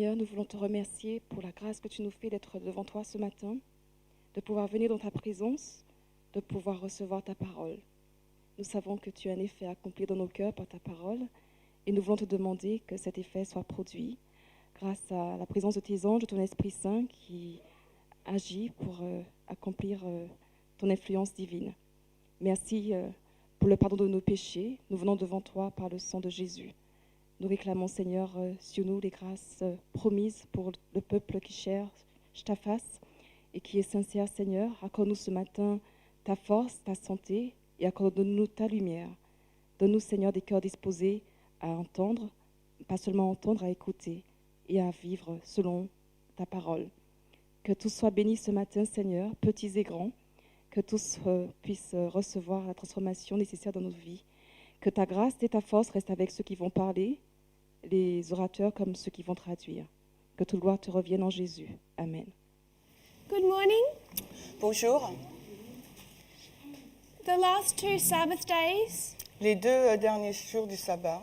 Seigneur, nous voulons te remercier pour la grâce que tu nous fais d'être devant toi ce matin, de pouvoir venir dans ta présence, de pouvoir recevoir ta parole. Nous savons que tu as un effet accompli dans nos cœurs par ta parole et nous voulons te demander que cet effet soit produit grâce à la présence de tes anges, de ton Esprit Saint qui agit pour accomplir ton influence divine. Merci pour le pardon de nos péchés. Nous venons devant toi par le sang de Jésus. Nous réclamons, Seigneur, sur nous les grâces promises pour le peuple qui cherche ta face et qui est sincère, Seigneur. Accorde-nous ce matin ta force, ta santé et accorde-nous ta lumière. Donne-nous, Seigneur, des cœurs disposés à entendre, pas seulement à entendre, à écouter et à vivre selon ta parole. Que tous soient bénis ce matin, Seigneur, petits et grands, que tous puissent recevoir la transformation nécessaire dans nos vies. Que ta grâce et ta force restent avec ceux qui vont parler, les orateurs comme ceux qui vont traduire. Que toute gloire te revienne en Jésus. Amen. Good morning. Bonjour. The last 2 Sabbath days, Les 2 derniers jours du sabbat,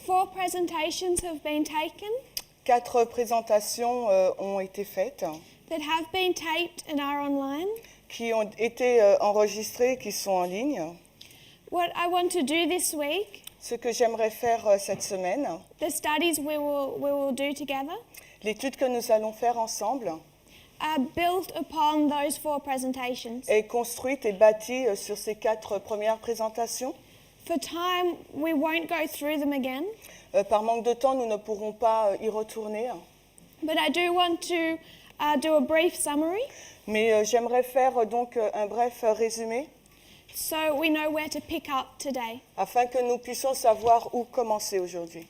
4 presentations have been taken 4 présentations ont été faites, that have been taped and are online. qui ont été enregistrées, qui sont en ligne. What I want to do this week, Ce que j'aimerais faire cette semaine, the studies we will do together, l'étude que nous allons faire ensemble, are built upon those 4 presentations. est construite et bâtie sur ces 4 premières présentations. For time, we won't go through them again, Par manque de temps, nous ne pourrons pas y retourner. but I do want to do a brief summary Mais j'aimerais faire donc un bref résumé so we know where to pick up today. afin que nous puissions savoir où commencer aujourd'hui.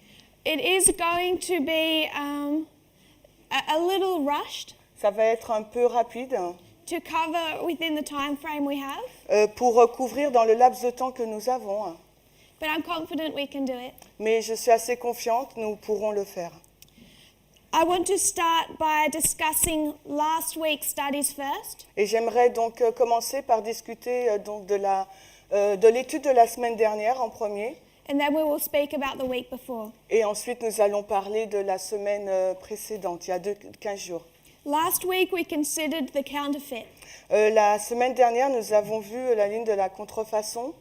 It is going to be a little rushed Ça va être un peu rapide to cover within the time frame we have, pour couvrir dans le laps de temps que nous avons. but I'm confident we can do it. Mais je suis assez confiante, nous pourrons le faire. I want to start by discussing last week's studies first, Et j'aimerais donc commencer par discuter donc de l'étude de la semaine dernière en premier. and then we will speak about the week before. Et ensuite, nous allons parler de la semaine précédente, il y a 15 jours. Last week we considered the counterfeit. La semaine dernière, nous avons vu la ligne de la contrefaçon.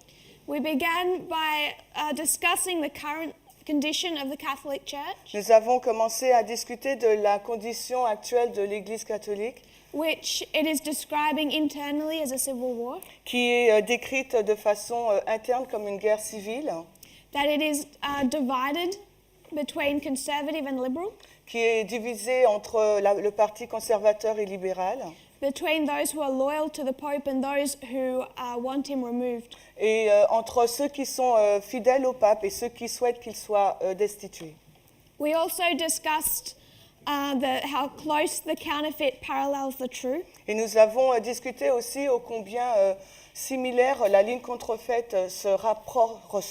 We began by discussing the current condition of the Catholic Church, Nous avons commencé à discuter de la condition actuelle de l'Église catholique, which it is describing internally as a civil war, qui est décrite de façon interne comme une guerre civile, that it is divided between conservative and liberal, qui est divisée entre le parti conservateur et libéral, between those who are loyal to the Pope and those who want him removed. et entre ceux qui sont fidèles au pape et ceux qui souhaitent qu'il soit destitué. We also discussed how close the counterfeit parallels the true, Et nous avons discuté aussi ô combien similaire la ligne contrefaite se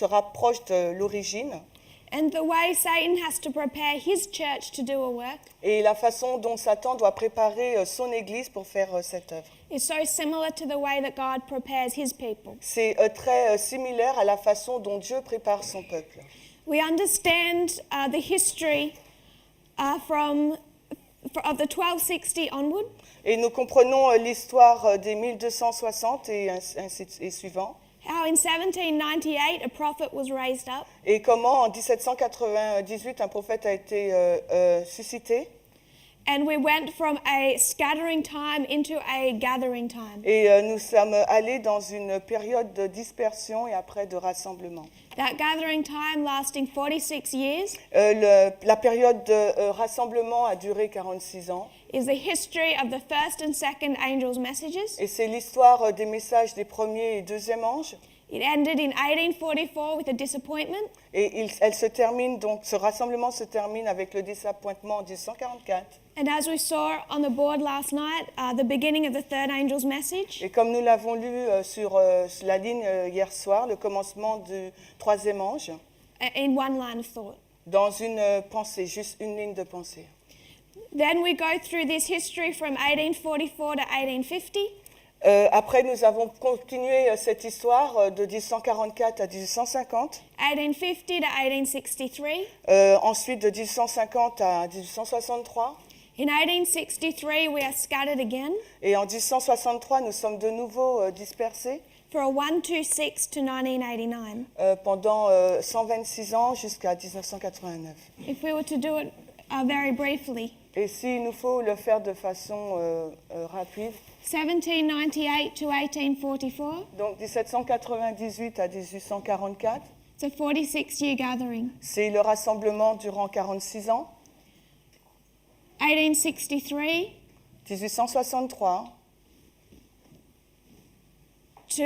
rapproche de l'origine, and the way Satan has to prepare his church to do a work et la façon dont Satan doit préparer son Église pour faire cette œuvre. is so similar to the way that God prepares his people. C'est très similaire à la façon dont Dieu prépare son peuple. We understand the history of the 1260 onward, Et nous comprenons l'histoire des 1260 et suivant, how in 1798 a prophet was raised up, et comment en 1798 un prophète a été suscité, and we went from a scattering time into a gathering time. et nous sommes allés dans une période de dispersion et après de rassemblement. That gathering time lasting 46 years La période de rassemblement a duré 46 ans, is the history of the first and second angels' messages. et c'est l'histoire des messages des premiers et deuxième anges. It ended in 1844 with a disappointment, Et elle se termine donc, ce rassemblement se termine avec le désappointement en 1844. and as we saw on the board last night, the beginning of the third angel's message. Et comme nous l'avons lu sur la ligne hier soir, le commencement du troisième ange, In one line of thought. dans une pensée, juste une ligne de pensée. Then we go through this history from 1844 to 1850. Après, nous avons continué cette histoire de 1844 à 1850. 1850 to 1863. Ensuite, de 1850 à 1863. In 1863, we are scattered again Et en 1863, nous sommes de nouveau dispersés for a 126 to 1989. pendant 126 ans jusqu'à 1989. If we were to do it very briefly, Et s'il nous faut le faire de façon rapide, 1798 to 1844, donc 1798 à 1844, it's a 46-year gathering. c'est le rassemblement durant 46 ans. 1863 1863 to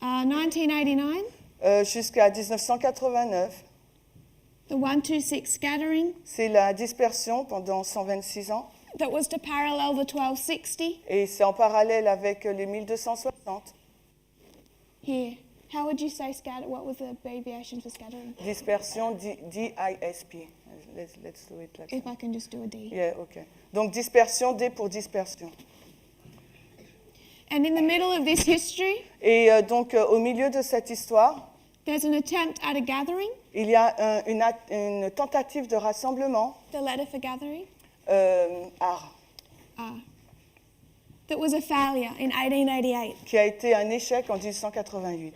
1989, jusqu'à 1989, the 126 gathering c'est la dispersion pendant 126 ans. that was to parallel the 1260. Et c'est en parallèle avec les 1260. Here, how would you say scatter? What was the abbreviation for scattering? Dispersion, DISP. Let's do it like If that. I can just do a D. Yeah, okay. Donc dispersion, D pour dispersion. And in the middle of this history, Et donc au milieu de cette histoire, there's an attempt at a gathering, il y a une tentative de rassemblement the letter for gathering, that was a failure in 1888. qui a été un échec en 1888.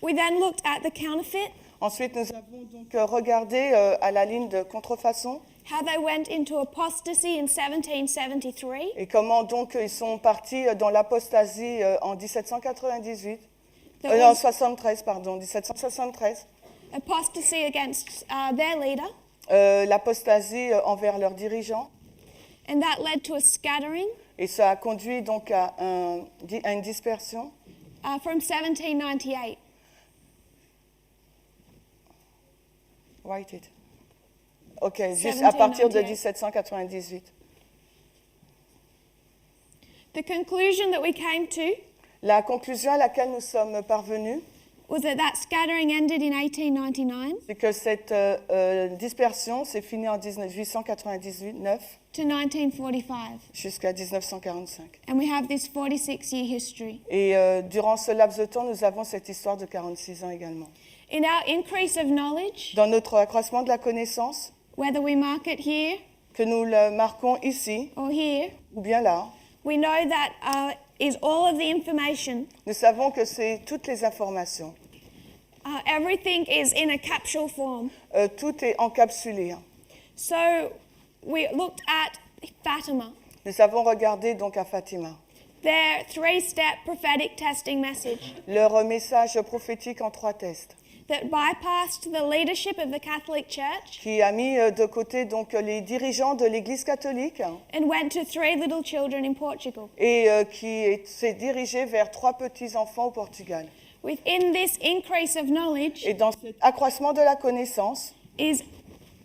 We then looked at the counterfeit, Ensuite, nous avons donc regardé à la ligne de contrefaçon how they went into apostasy in 1773, et comment donc ils sont partis dans l'apostasie en 1798. That Non, was- 73, pardon, 1773. apostasy against their leader, L'apostasie envers leurs dirigeants. and that led to a scattering Et ça a conduit donc à une dispersion from 1798. Write it. Ok, juste à partir de 1798. 1798. The conclusion that we came to La conclusion à laquelle nous sommes parvenus, was that scattering ended in 1899 c'est que cette dispersion s'est finie en 1899 to 1945, jusqu'à 1945. and we have this 46-year history. Et durant ce laps de temps, nous avons cette histoire de 46 ans également. In our increase of knowledge, Dans notre accroissement de la connaissance, whether we mark it here que nous le marquons ici or here, ou bien là, we know that is all of the information. nous savons que c'est toutes les informations. Everything is in a capsule form. Tout est encapsulé. So we looked at Fatima, Nous avons regardé donc à Fatima. their three-step prophetic testing message Leur message prophétique en 3 tests, that bypassed the leadership of the Catholic Church qui a mis de côté donc les dirigeants de l'Église catholique and went to 3 little children in Portugal. et s'est dirigé vers 3 petits-enfants au Portugal. Within this increase of knowledge Et dans cet accroissement de la connaissance, is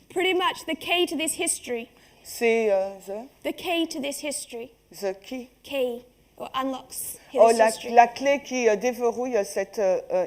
pretty much the key to this history. c'est The key to this history. the key. Key or unlocks his Oh, history. la clé qui déverrouille cette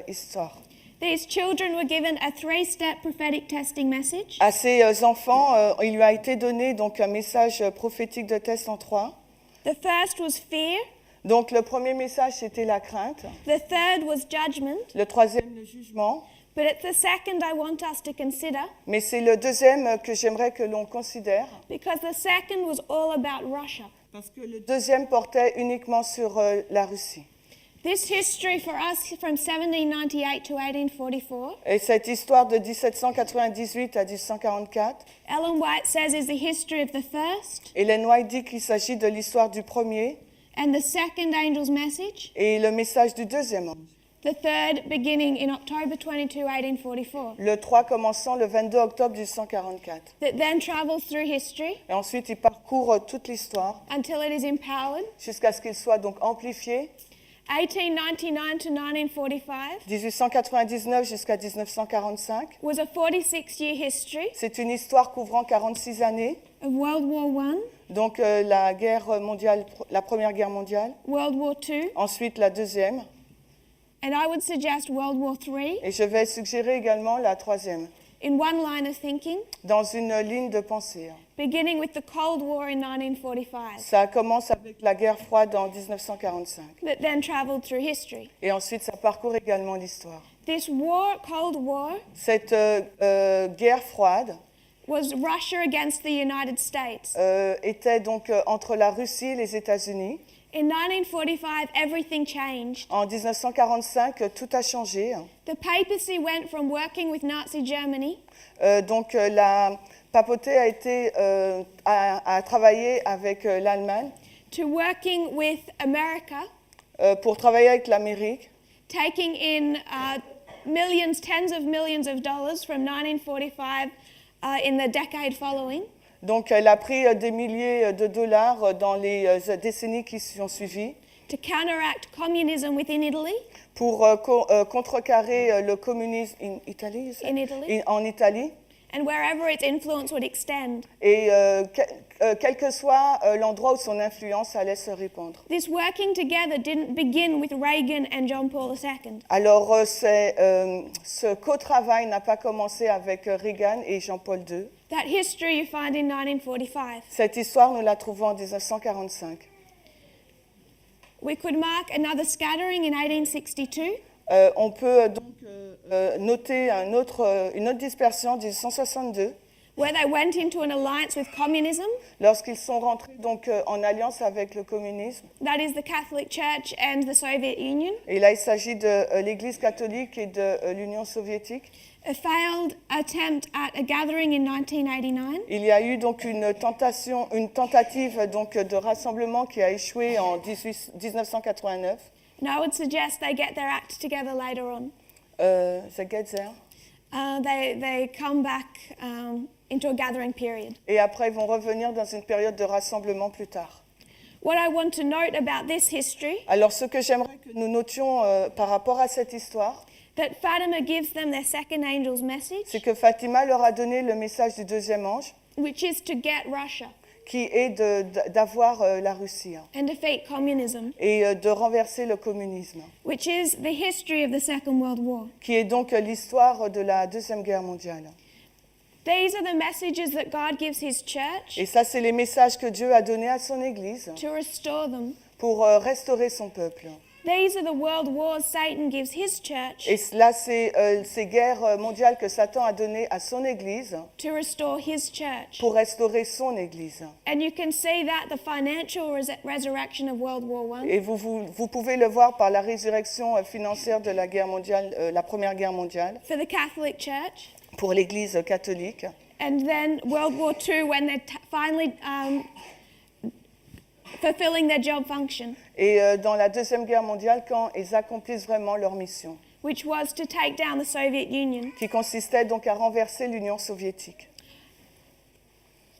histoire. These children were given a 3-step prophetic testing message. À ces enfants, il lui a été donné donc un message prophétique de test en 3. The first was fear. Donc le premier message, c'était la crainte. The third was judgment. Le troisième, le jugement. But it's the second I want us to consider Mais c'est le deuxième que j'aimerais que l'on considère. because the second was all about Russia. Parce que le deuxième portait uniquement sur la Russie. This history for us from 1798 to 1844, Et cette histoire de 1798 à 1844, Ellen White says is the history of the first Ellen White dit qu'il s'agit de l'histoire du premier and the second angel's message, et le message du deuxième ange. the third beginning in October 22, 1844, Le 3 commençant le 22 octobre 1844. that then travels through history Et ensuite, il parcourt toute l'histoire until it is empowered. jusqu'à ce qu'il soit donc amplifié. 1899 to 1945 1899 jusqu'à 1945. was a 46-year history C'est une histoire couvrant 46 années. of World War I, Donc la guerre mondiale, la première guerre mondiale, World War II, ensuite la deuxième, and I would suggest World War III, et je vais suggérer également la troisième. in one line of thinking, dans une ligne de pensée. beginning with the Cold War in 1945, Ça commence avec la guerre froide en 1945. that then travelled through history. Et ensuite, ça parcourt également l'histoire. This war, Cold War, Cette guerre froide was Russia against the United States. était donc entre la Russie et les États-Unis. In 1945, everything changed. En 1945, tout a changé. The papacy went from working with Nazi Germany Donc la papauté a travaillé avec l'Allemagne to working with America, pour travailler avec l'Amérique, taking in millions, tens of millions of dollars from 1945 in the decade following. Donc elle a pris des milliers de dollars dans les décennies qui ont suivi To counteract communism within Italy, pour contrecarrer le communisme in Italy, en Italie. and wherever its influence would extend. Et quel que soit l'endroit où son influence allait se répandre. This working together didn't begin with Reagan and John Paul II. Alors ce co-travail n'a pas commencé avec Reagan et Jean-Paul II. That history you find in 1945. Cette histoire, nous la trouvons en 1945. We could mark another scattering in 1862. On peut donc noter une autre dispersion en 1862, Where they went into an alliance with communism, lorsqu'ils sont rentrés donc en alliance avec le communisme. that is the Catholic Church and the Soviet Union. Et là, il s'agit de l'Église catholique et de l'Union soviétique. A failed attempt at a gathering in 1989. Il y a eu donc une tentative donc de rassemblement qui a échoué en 1989. And I would suggest they get their act together later on. The get there. They come back into a gathering period. Et après, ils vont revenir dans une période de rassemblement plus tard. What I want to note about this history, Alors, ce que j'aimerais que nous notions par rapport à cette histoire, that Fatima gives them their second angel's message, c'est que Fatima leur a donné le message du deuxième ange, which is to get Russia qui est d'avoir la Russie and defeat communism, et de renverser le communisme, which is the history of the Second World War. qui est donc l'histoire de la Deuxième Guerre mondiale. These are the messages that God gives His church Et ça, c'est les messages que Dieu a donnés à son Église to restore them. pour restaurer son peuple. These are the world wars Satan gives his church Et là, c'est ces guerres mondiales que Satan a données à son Église to restore his church. pour restaurer son Église. And you can see that the financial resurrection of World War I Et vous pouvez le voir par la résurrection financière de la guerre mondiale, la Première Guerre mondiale, for the Catholic Church, pour l'Église catholique. and then World War II when they're finally fulfilling their job function, Et dans la Deuxième Guerre mondiale, quand ils accomplissent vraiment leur mission, which was to take down the Soviet Union. qui consistait donc à renverser l'Union soviétique.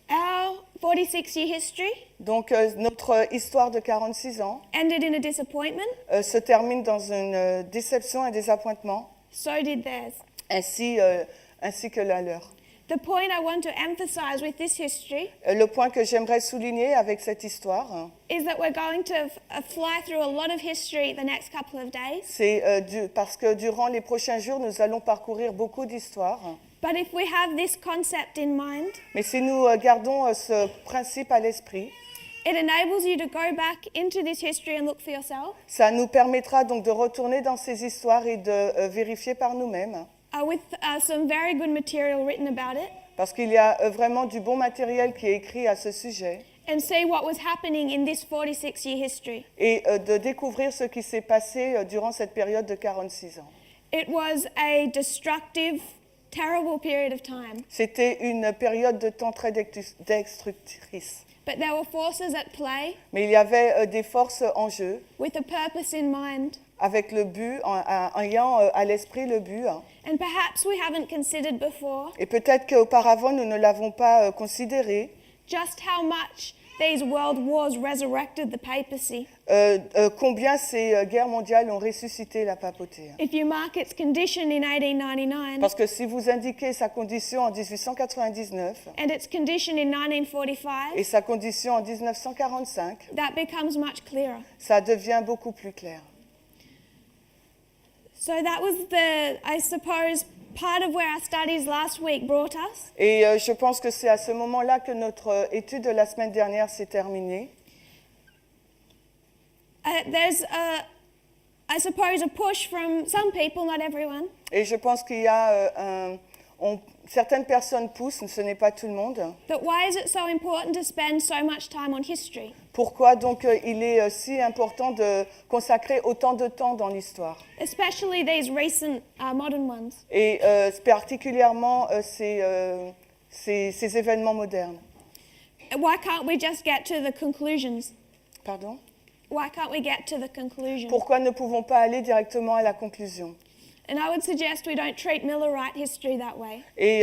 Our 46-year history Donc notre histoire de 46 ans ended in a disappointment, se termine dans une déception et désappointement, so did theirs. ainsi que la leur. The point I want to emphasize with this history Le point que j'aimerais souligner avec cette histoire, is that we're going to fly through a lot of history the next couple of days. c'est parce que durant les prochains jours, nous allons parcourir beaucoup d'histoires. But if we have this concept in mind, Mais si nous gardons ce principe à l'esprit, it enables you to go back into this history and look for yourself ça nous permettra donc de retourner dans ces histoires et de vérifier par nous-mêmes. with some very good material written about it, Parce qu'il y a vraiment du bon matériel qui est écrit à ce sujet. and see what was happening in this 46-year history. Et de découvrir ce qui s'est passé durant cette période de 46 ans. It was a destructive, terrible period of time, C'était une période de temps très destructrice. but there were forces at play Mais il y avait des forces en jeu, with a purpose in mind, avec le but, en ayant à l'esprit le but. and perhaps we haven't considered before Et peut-être qu'auparavant, nous ne l'avons pas considéré, just how much these world wars resurrected the papacy. combien ces guerres mondiales ont ressuscité la papauté. If you mark its condition in 1899 Parce que si vous indiquez sa condition en 1899 and its condition in 1945, et sa condition en 1945, that becomes much clearer. ça devient beaucoup plus clair. So that was I suppose, part of where our studies last week brought us. Et je pense que c'est à ce moment-là que notre étude de la semaine dernière s'est terminée. There's, I suppose, a push from some people, not everyone, Et je pense qu'il y a certaines personnes poussent, ce n'est pas tout le monde. that why is it so important to spend so much time on history? Pourquoi donc il est si important de consacrer autant de temps dans l'histoire? Especially these recent modern ones. Et particulièrement ces événements modernes. Why can't we just get to the conclusions? Pardon? Why can't we get to the conclusion? Pourquoi ne pouvons pas aller directement à la conclusion? And I would suggest we don't treat Millerite history that way. Et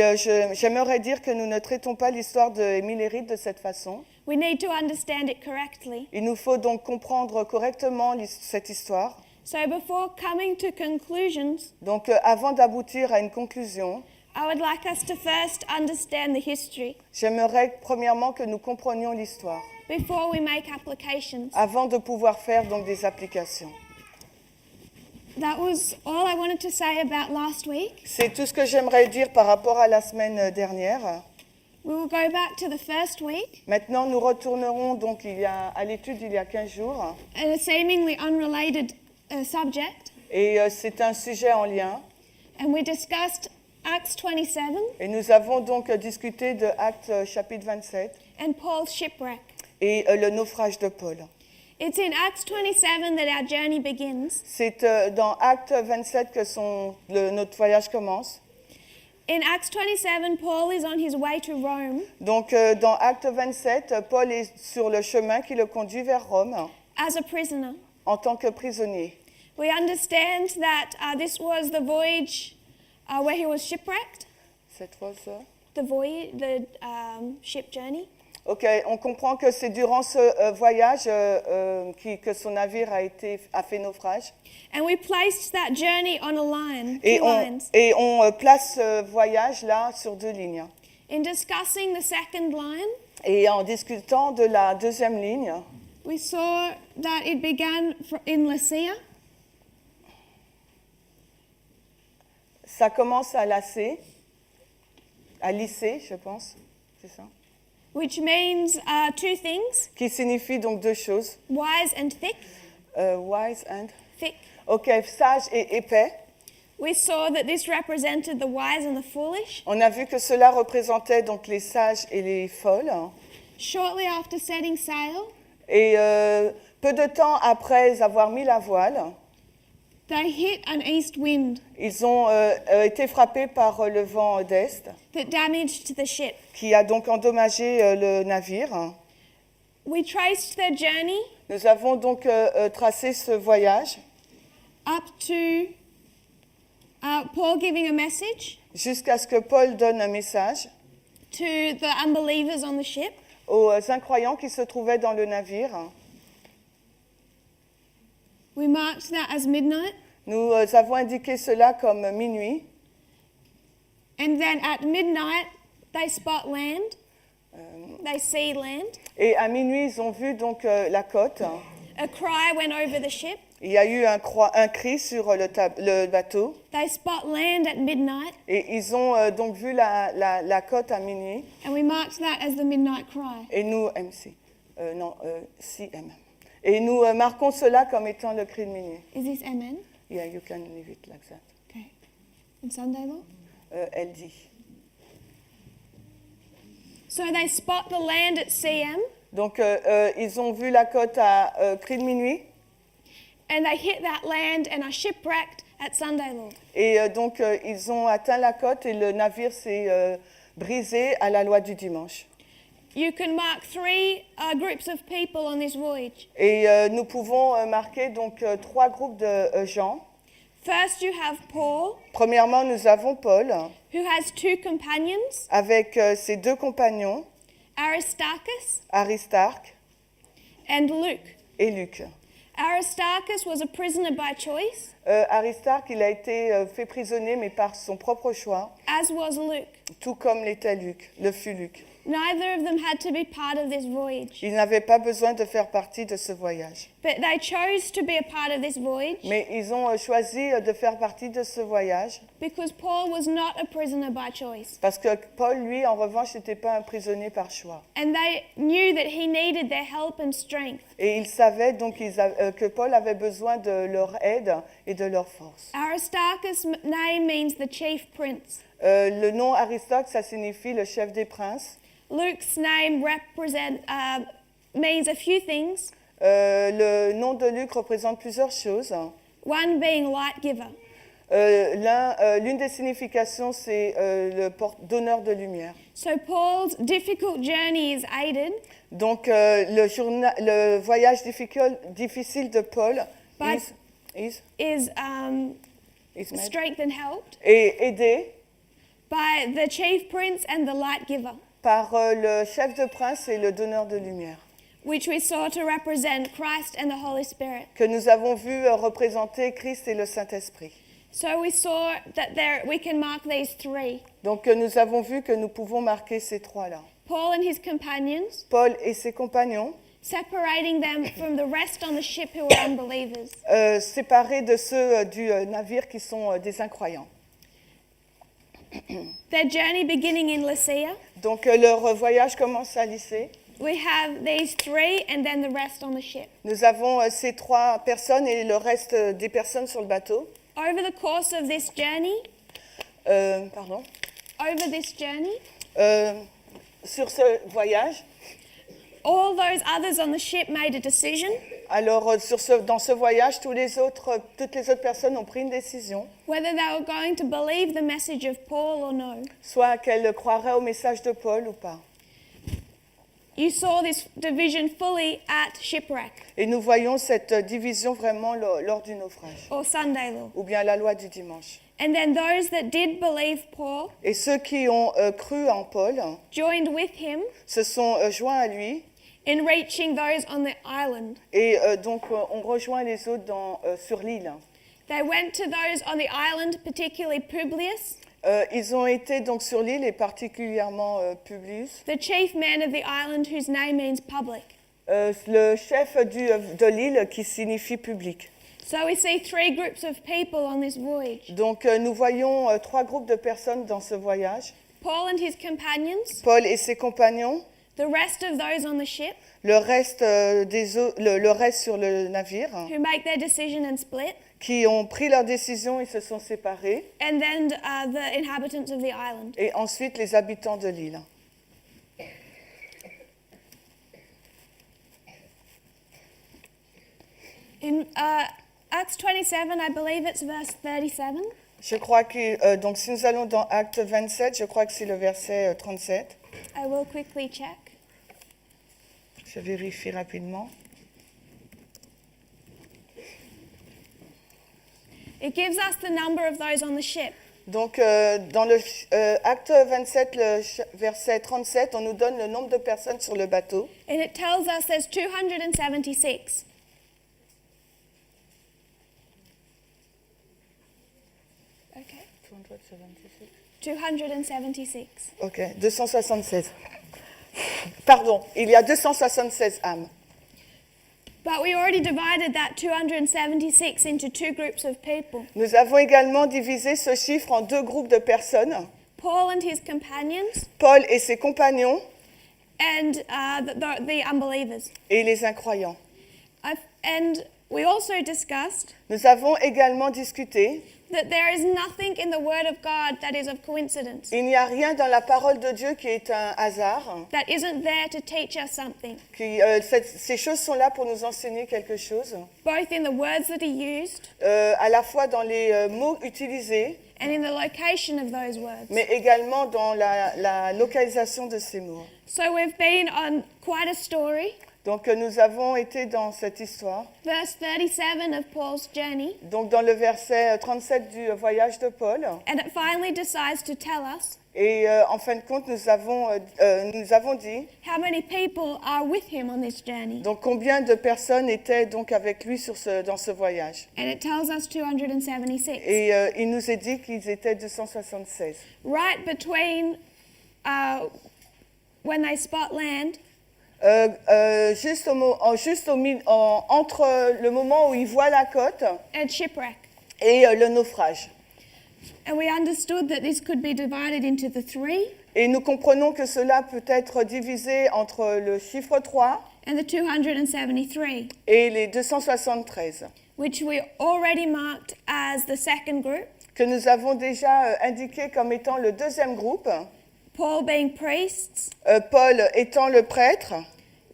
j'aimerais dire que nous ne traitons pas l'histoire de Émile Hérite de cette façon. We need to understand it correctly. Il nous faut donc comprendre correctement cette histoire. So before coming to conclusions, Donc avant d'aboutir à une conclusion, I would like us to first understand the history j'aimerais premièrement que nous comprenions l'histoire before we make applications. avant de pouvoir faire donc des applications. That was all I wanted to say about last week. C'est tout ce que j'aimerais dire par rapport à la semaine dernière. We will go back to the first week Maintenant, nous retournerons donc à l'étude il y a 15 jours. and a seemingly unrelated subject. Et c'est un sujet en lien. And we discussed Acts 27 Et nous avons donc discuté de Actes chapitre 27 and Paul's shipwreck. et le naufrage de Paul. It's in Acts 27 that our journey begins. C'est dans Actes 27 que notre voyage commence. In Acts 27, Paul is on his way to Rome Donc dans Actes 27, Paul est sur le chemin qui le conduit vers Rome as a prisoner. en tant que prisonnier. We understand that this was the voyage where he was shipwrecked, Cette fois, the ship journey. Ok, on comprend que c'est durant ce voyage que son navire a fait naufrage. And we placed that journey on a line, Et two lines. on place ce voyage là sur 2 lignes. In discussing the second line, Et en discutant de la deuxième ligne, we saw that it began in Lycia, ça commence à lycée, je pense, c'est ça, which means two things, qui signifie donc 2 choses, wise and thick. wise and, Thick. ok, sage et épais. We saw that this represented the wise and the foolish. On a vu que cela représentait donc les sages et les folles. Shortly after setting sail, Et peu de temps après avoir mis la voile, they hit an east wind ils ont été frappés par le vent d'est, that damaged the ship. qui a donc endommagé le navire. We traced their journey Nous avons donc tracé ce voyage up to Paul giving a message jusqu'à ce que Paul donne un message to the unbelievers on the ship. aux incroyants qui se trouvaient dans le navire. We marked that as midnight. Nous avons indiqué cela comme minuit. And then at midnight, they spot land. They see land. Et à minuit, ils ont vu donc la côte. A cry went over the ship. Il y a eu un cri sur le bateau. They spot land at midnight. Et ils ont donc vu la côte à minuit. And we marked that as the midnight cry. Et nous, CM. Et nous marquons cela comme étant le cri de minuit. Is this MN? Yeah, you can leave it like that. Okay. And Sunday law? Elle dit. So they spot the land at CM Donc, ils ont vu la côte à cri de minuit. and they hit that land and are shipwrecked at Sunday law. Et donc, ils ont atteint la côte et le navire s'est brisé à la loi du dimanche. You can mark 3 groups of people on this voyage. Et nous pouvons marquer donc 3 groupes de gens. First, you have Paul, Premièrement, nous avons Paul who has 2 companions, avec ses 2 compagnons, Aristarchus Aristarque and Luke. et Luc. Aristarchus was a prisoner by choice, Aristarque, il a été fait prisonnier, mais par son propre choix, as was Luke. tout comme l'était Luc, le fut Luc. Neither of them had to be part of this voyage, Ils n'avaient pas besoin de faire partie de ce voyage. but they chose to be a part of this voyage Mais ils ont choisi de faire partie de ce voyage because Paul was not a prisoner by choice. parce que Paul, lui, en revanche, n'était pas un prisonnier par choix. And they knew that he needed their help and strength. Et ils savaient donc que Paul avait besoin de leur aide et de leur force. Aristarchus' name means the chief prince. Le nom Aristote, ça signifie le chef des princes. Luke's name means a few things, Le nom de Luc représente plusieurs choses. one being light giver. L'une des significations, c'est le donneur de lumière. So Paul's difficult journey is aided Donc, le voyage difficile de Paul But- is is made, strengthened, helped est aidé by the chief prince and the light giver, par le chef de prince et le donneur de lumière, which we saw to represent Christ and the Holy Spirit. que nous avons vu représenter Christ et le Saint-Esprit. So we saw that we can mark these three. Donc, nous avons vu que nous pouvons marquer ces trois-là. Paul and his companions, Paul et ses compagnons, separating them from the rest on the ship who were unbelievers. séparés de ceux du navire qui sont des incroyants. Their journey beginning in Lycia, Donc, leur voyage commence à Lycée. we have these three and then the rest on the ship. Nous avons ces trois personnes et le reste des personnes sur le bateau. Over the course of this journey, over this journey, Sur ce voyage, all those others on the ship made a decision alors dans ce voyage, toutes les autres personnes ont pris une décision, whether they were going to believe the message of Paul or no. soit qu'elles croiraient au message de Paul ou pas. You saw this division fully at shipwreck Et nous voyons cette division vraiment lors du naufrage, or Sunday law. ou bien la loi du dimanche. And then those that did believe Paul Et ceux qui ont cru en Paul joined with him se sont joints à lui in reaching those on the island. et donc on rejoint les autres sur l'île. They went to those on the island, particularly Publius, Ils ont été donc sur l'île et particulièrement Publius, the chief man of the island whose name means public. le chef de l'île qui signifie public. So we see three groups of people on this voyage. Donc nous voyons trois groupes de personnes dans ce voyage. Paul and his companions, Paul et ses compagnons, the rest of those on the ship le reste, le reste sur le navire, who make their decision and split, qui ont pris leur décision et se sont séparés, and then the inhabitants of the island. et ensuite les habitants de l'île. In Acts 27, I believe it's verse 37. Je crois que, donc si nous allons dans Acte 27, je crois que c'est le verset 37. I will quickly check. Je vérifie rapidement. It gives us the number of those on the ship. Donc dans le Acte 27, le verset 37, on nous donne le nombre de personnes sur le bateau. And it tells us there's 276. Okay. 276. Ok, 276. Pardon, il y a 276 âmes. But we already divided that 276 into two groups of people. Nous avons également divisé ce chiffre en deux groupes de personnes, Paul and his companions Paul et ses compagnons and the unbelievers. et les incroyants. And we also discussed Nous avons également discuté, that there is nothing in the Word of God that is of coincidence, il n'y a rien dans la parole de Dieu qui est un hasard. that isn't there to teach us something, Ces choses sont là pour nous enseigner quelque chose, both in the words that he used à la fois dans les mots utilisés, and in the location of those words. mais également dans la localisation de ces mots. So we've been on quite a story. Donc nous avons été dans cette histoire, Verse 37 of Paul's journey, donc dans le verset 37 du voyage de Paul, and it finally decides to tell us Et en fin de compte, nous avons dit, how many people are with him on this journey. donc combien de personnes étaient donc avec lui dans ce voyage. And it tells us 276. Et il nous est dit qu'ils étaient 276. Right between when they spot land Entre le moment où ils voient la côte and shipwreck. et le naufrage. And we understood that this could be divided into the 3 Et nous comprenons que cela peut être divisé entre le chiffre 3 and the 273, et les 273, which we already marked as the second group, que nous avons déjà indiqué comme étant le deuxième groupe, Paul being priests, Paul étant le prêtre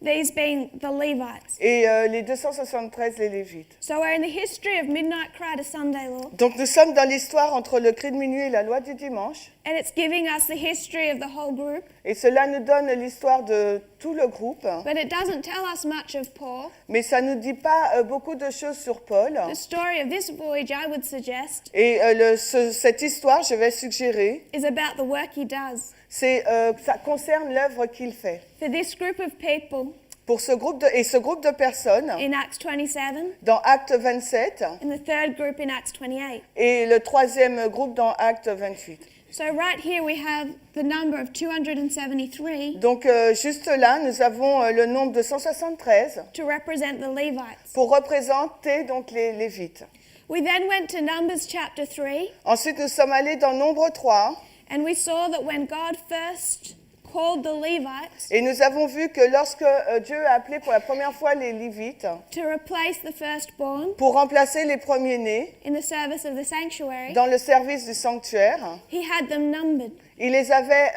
these being the Levites. et les 273 les Lévites. So we're in the history of Midnight Cry to Sunday Law, Donc nous sommes dans l'histoire entre le cri de minuit et la loi du dimanche, and it's giving us the history of the whole group, et cela nous donne l'histoire de tout le groupe, but it doesn't tell us much of Paul. mais ça ne nous dit pas beaucoup de choses sur Paul. The story of this voyage, I would suggest, Et cette histoire, je vais suggérer, is about the work he does. ça concerne l'œuvre qu'il fait. For this group of people Pour ce groupe de personnes, in Acts 27, dans Acte 27, and the third group in Acts 28. et le troisième groupe dans Acte 28. So right here we have the number of 273 Donc juste là, nous avons le nombre de 173 to represent the Levites. pour représenter donc les Lévites. We then went to Numbers chapter 3, Ensuite, nous sommes allés dans Nombre 3 and we saw that when God first called the Levites et nous avons vu que lorsque Dieu a appelé pour la première fois les Lévites to replace the firstborn pour remplacer les premiers-nés in the service of the sanctuary, dans le service du sanctuaire, he had them numbered. il les avait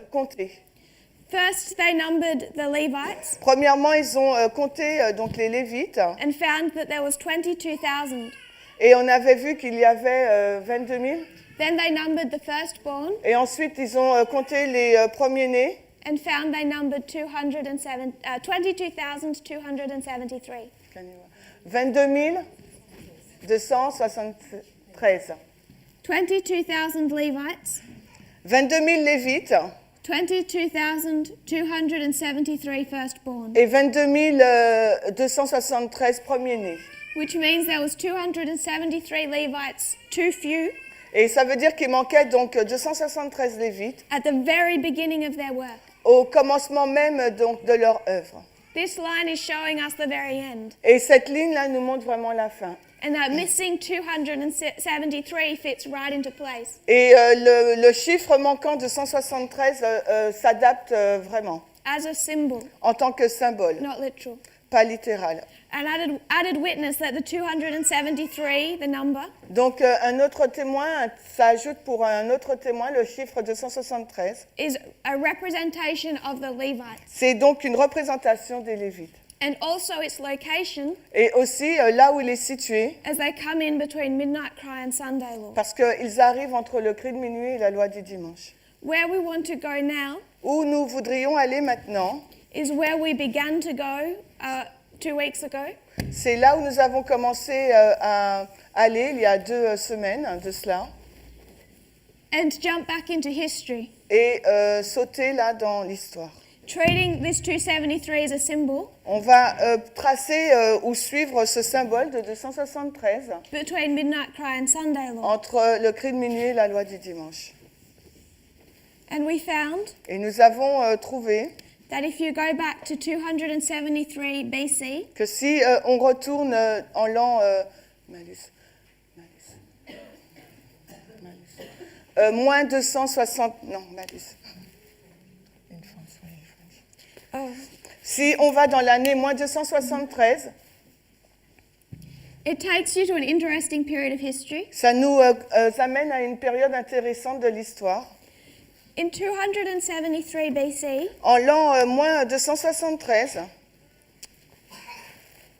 comptés. First, they numbered the Levites Premièrement, ils ont compté donc les Lévites and found that there was 22,000. et on avait vu qu'il y avait 22 000. Then they numbered the firstborn Et ensuite, ils ont compté les premiers-nés and found they numbered 22,273. 22 273. 22,000 Levites, 22 000 Lévites 22,273 firstborn, et 22 273 premiers-nés. which means there was 273 Levites too few Et ça veut dire qu'il manquait donc 273 Lévites at the very beginning of their work. au commencement même donc de leur œuvre. This line is showing us the very end. Et cette ligne-là nous montre vraiment la fin. And that missing 273 fits right into place. Et le chiffre manquant de 173 s'adapte vraiment As a symbol, en tant que symbole, not literal. pas littéral. An added witness that the 273, the number, Donc un autre témoin, ça ajoute pour un autre témoin le chiffre 273. is a representation of the Levites. C'est donc une représentation des Lévites. And also its location Et aussi là où il est situé, as they come in between Midnight Cry and Sunday Law. parce qu'ils arrivent entre le cri de minuit et la loi du dimanche. Where we want to go now Où nous voudrions aller maintenant, is where we began to go 2 weeks ago. c'est là où nous avons commencé à aller il y a 2 semaines de cela, And jump back into history. et sauter là dans l'histoire. Treating this 273 as a symbol On va tracer ou suivre ce symbole de 273 between Midnight Cry and Sunday Law. entre le cri de minuit et la loi du dimanche. And we found Et nous avons trouvé that if you go back to 273 BC, que si on retourne en l'an moins 260, non, malus. Si on va dans l'année moins 273, it takes you to an interesting period of history. ça nous amène à une période intéressante de l'histoire. In 273 BC, En l'an moins 273,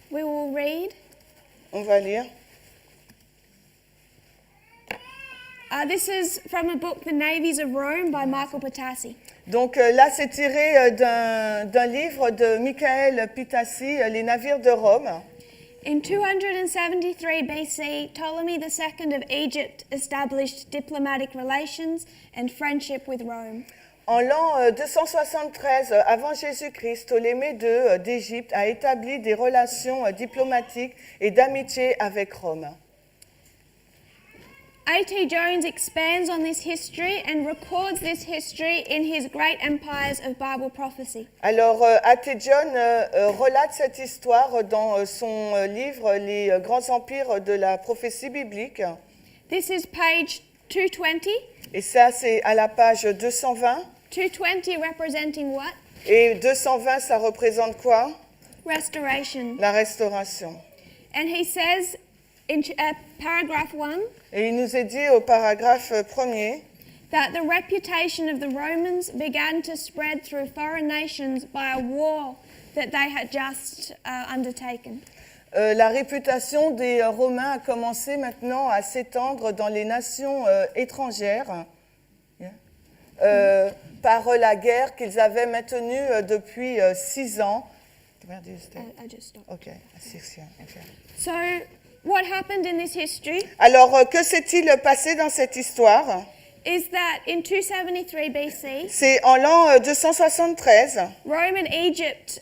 we will read. on va lire. This is from a book, The Navies of Rome, by Michael Patassi. Donc là, c'est tiré d'un livre de Michael Pitassi, Les navires de Rome. In 273 BC, Ptolemy II of Egypt established diplomatic relations and friendship with Rome. En l'an 273 avant Jésus-Christ, Ptolémée II d'Égypte a établi des relations diplomatiques et d'amitié avec Rome. A.T. Jones expands on this history and records this history in his Great Empires of Bible Prophecy. Alors, A.T. John relate cette histoire dans son livre Les grands empires de la prophétie biblique. This is page 220. Et ça, c'est à la page 220. 220 representing what? Et 220, ça représente quoi? Restoration. La restauration. And he says in paragraph 1 Et il nous est dit au paragraphe premier that the reputation of the Romans began to spread through foreign nations by a war that they had just undertaken. La réputation des Romains a commencé maintenant à s'étendre dans les nations étrangères par la guerre qu'ils avaient maintenue depuis 6 ans. I just stopped. Okay, 6 years. Okay. So, what happened in this history Alors, que s'est-il passé dans cette histoire? is that in 273 BC, C'est en l'an 273, Rome and Egypt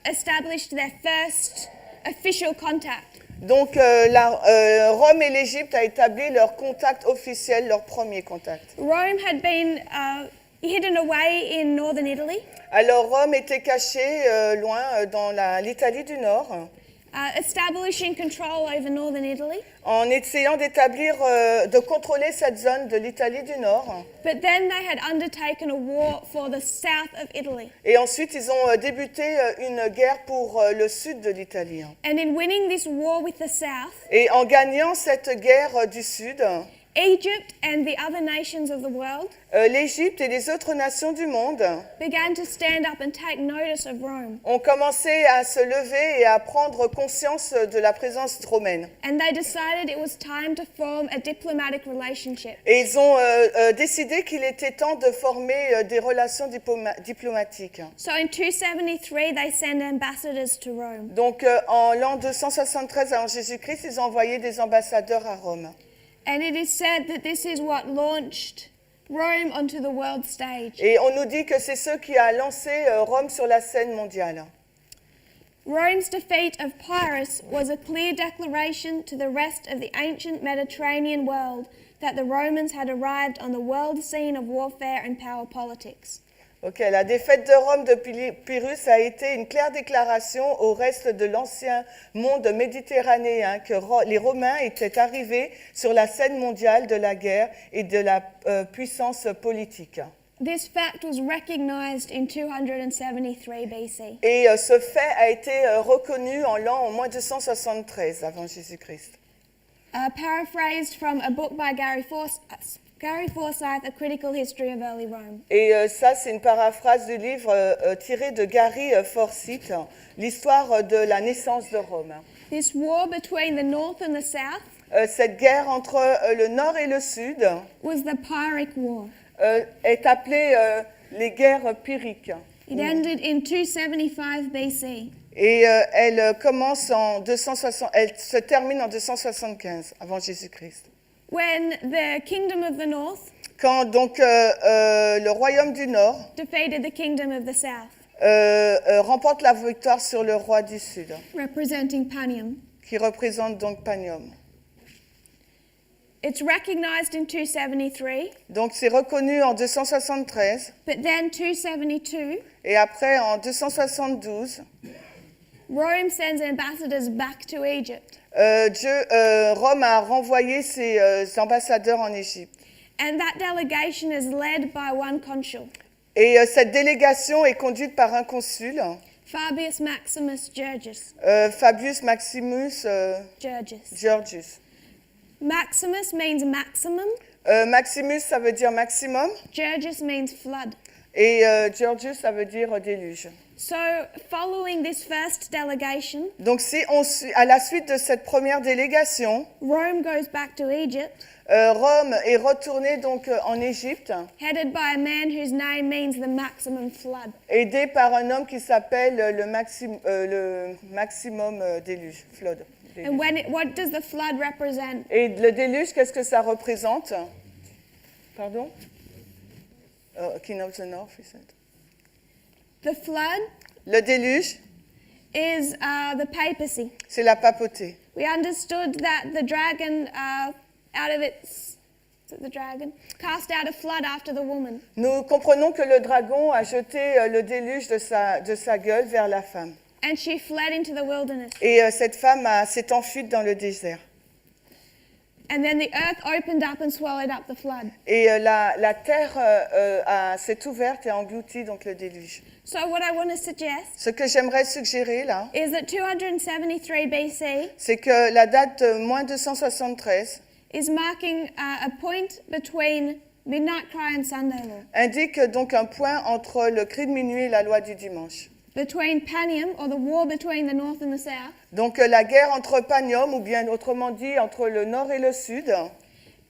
established their first official contact. donc Rome et l'Égypte a établi leur contact officiel, leur premier contact. Rome had been hidden away in northern Italy, Alors Rome était caché loin dans l'Italie du Nord, establishing control over northern Italy. en essayant d'établir, de contrôler cette zone de l'Italie du Nord. But then they had undertaken a war for the south of Italy. Et ensuite, ils ont débuté une guerre pour le sud de l'Italie. And in winning this war with the south, Et en gagnant cette guerre du sud, Egypt and the other nations of the world l'Égypte et les autres nations du monde began to stand up and take notice of Rome. ont commencé à se lever et à prendre conscience de la présence romaine. And they decided it was time to form a diplomatic relationship. Et ils ont décidé qu'il était temps de former des relations diplomatiques. So in 273, they send ambassadors to Rome. Donc en l'an 273 avant Jésus-Christ, ils ont envoyé des ambassadeurs à Rome. And it is said that this is what launched Rome onto the world stage. Et on nous dit que c'est ce qui a lancé Rome sur la scène mondiale. Rome's defeat of Pyrrhus was a clear declaration to the rest of the ancient Mediterranean world that the Romans had arrived on the world scene of warfare and power politics. Ok, la défaite de Rome de Pyrrhus a été une claire déclaration au reste de l'ancien monde méditerranéen que les Romains étaient arrivés sur la scène mondiale de la guerre et de la puissance politique. This fact was recognized in 273 BC. Et ce fait a été reconnu en l'an au moins 273 avant Jésus-Christ. Paraphrased from a book by Gary Forsyth, A Critical History of Early Rome. Et ça, c'est une paraphrase du livre tiré de Gary Forsyth, l'histoire de la naissance de Rome. This war between the north and the south Cette guerre entre le nord et le sud was the Pyrrhic War. est appelée les guerres pyrrhiques. It ended in 275 BC. Et elle commence en 260, elle se termine en 275 avant Jésus-Christ. When the kingdom of the north Quand donc le royaume du Nord defeated the kingdom of the south, remporte la victoire sur le roi du Sud, representing Panium. qui représente donc Panium. It's recognized in 273, Donc c'est reconnu en 273 but then 272, et après en 272, Rome sends ambassadors back to Egypt. Rome a renvoyé ses ambassadeurs en Égypte. And that delegation is led by one consul, Et cette délégation est conduite par un consul, Fabius Maximus Georgius. Fabius Maximus Georgius. Maximus means maximum, Maximus, ça veut dire maximum, Georgius means flood. et Georgius, ça veut dire déluge. So, following this first delegation, Donc, à la suite de cette première délégation, Rome goes back to Egypt, Rome est retourné donc en Égypte, headed by a man whose name means the maximum flood. aidé par un homme qui s'appelle le maximum déluge, flood. And what does the flood represent? Et le déluge, qu'est-ce que ça représente? Pardon? King of the North, is it? The flood Le déluge, is the papacy. c'est la papauté. We understood that the dragon, is it the dragon, cast out a flood after the woman. Nous comprenons que le dragon a jeté le déluge de sa gueule vers la femme. And she fled into the wilderness. Et cette femme s'est enfuie dans le désert. And then the earth opened up and swallowed up the flood. Et la terre s'est ouverte et a englouti donc le déluge. So what I want to suggest Ce que j'aimerais suggérer là, is that 273 BC c'est que la date de moins 273 is marking a point between midnight cry and Sunday law, indique donc un point entre le cri de minuit et la loi du dimanche. between Panium, or the war between the north and the south, Donc la guerre entre Panium, ou bien autrement dit entre le nord et le sud,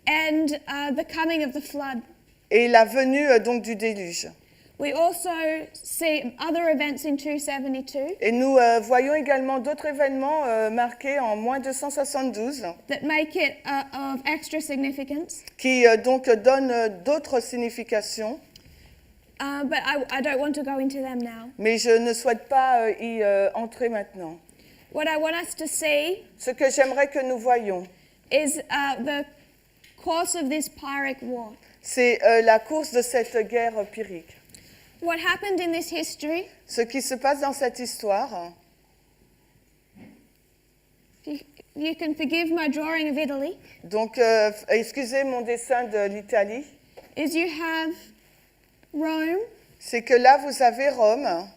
and the coming of the flood. et la venue donc du déluge. We also see other events in 272 Et nous voyons également d'autres événements marqués en moins 272 that make it of extra significance. qui donc donnent d'autres significations, But I don't want to go into them now. mais je ne souhaite pas y entrer maintenant. What I want us to see Ce que j'aimerais que nous voyions, is the course of this Pyrrhic war. c'est la course de cette guerre pyrrhique. What happened in this history, Ce qui se passe dans cette histoire, you can forgive my drawing of Italy, donc excusez mon dessin de l'Italie, is you have Rome c'est que là vous avez Rome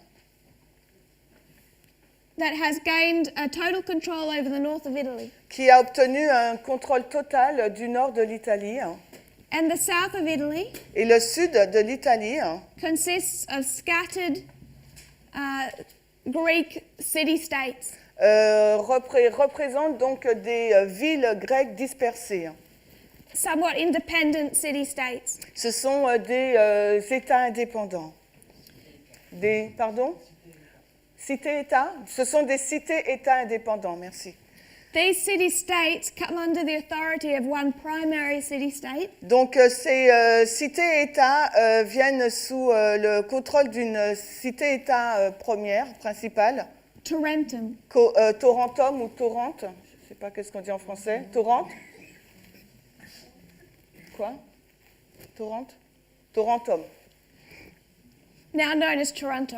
that has gained a total control over the north of Italy, qui a obtenu un contrôle total du nord de l'Italie, and the south of Italy et le sud de l'Italie consists of scattered Greek city-states. représente donc des villes grecques dispersées. Somewhat independent city-states. Ce sont des États indépendants. Cités-États? Ce sont des cités-États indépendants, merci. These city-states come under the authority of one primary city-state, Donc ces cités-États viennent sous le contrôle d'une cité-État première, principale, Tarentum. Tarentum ou Torrente, je ne sais pas qu'est-ce qu'on dit en français, Torrente? Quoi? Torrente? Tarentum. Now known as Toronto.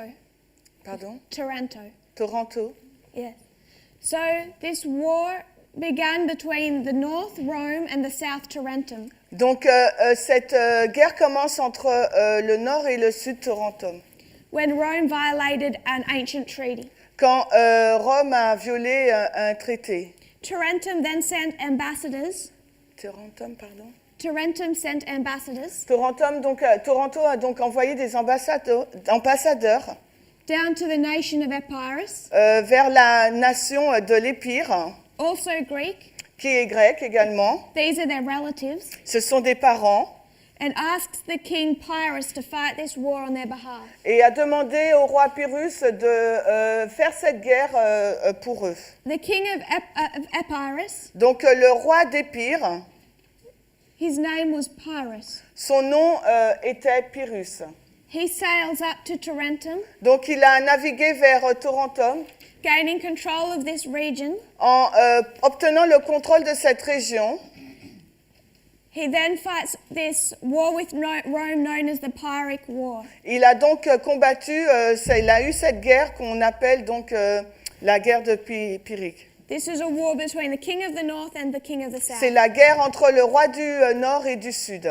Pardon? Taranto. Toronto. Yes. So this war began between the North Rome and the South Tarentum. Donc cette guerre commence entre le nord et le sud Tarentum, When Rome violated an ancient treaty. quand Rome a violé un traité. Tarentum then sent ambassadors. Tarentum, pardon. Tarentum sent ambassadors Toronto a donc envoyé des ambassadeurs down to the nation of Epirus, vers la nation de l'Épire, also Greek. qui est grecque également. These are their relatives, Ce sont des parents, and asked the king Pyrrhus to fight this war on their behalf. et a demandé au roi Pyrrhus de faire cette guerre pour eux. The king of Epirus, Donc le roi d'Épire, his name was Pyrrhus. son nom était Pyrrhus. He sails up to Tarentum, Donc il a navigué vers Tarentum gaining control of this region. en obtenant le contrôle de cette région. He then fights this war with Rome known as the Pyrrhic War. Il a donc combattu, il a eu cette guerre qu'on appelle donc la guerre de Pyrrhique. This is a war between the king of the north and the king of the south. C'est la guerre entre le roi du nord et du sud.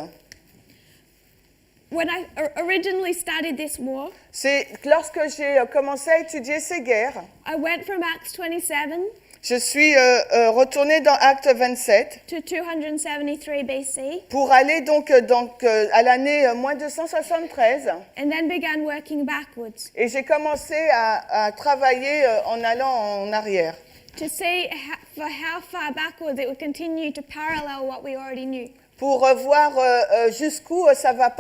When I originally studied this war, C'est lorsque j'ai commencé à étudier ces guerres, I went from Acts 27 je suis retournée dans Acte 27 to 273 BC, pour aller donc à l'année moins 273, and then began working backwards et j'ai commencé à travailler en allant en arrière to see how far backwards it would continue to parallel what we already knew. pour voir jusqu'où ça va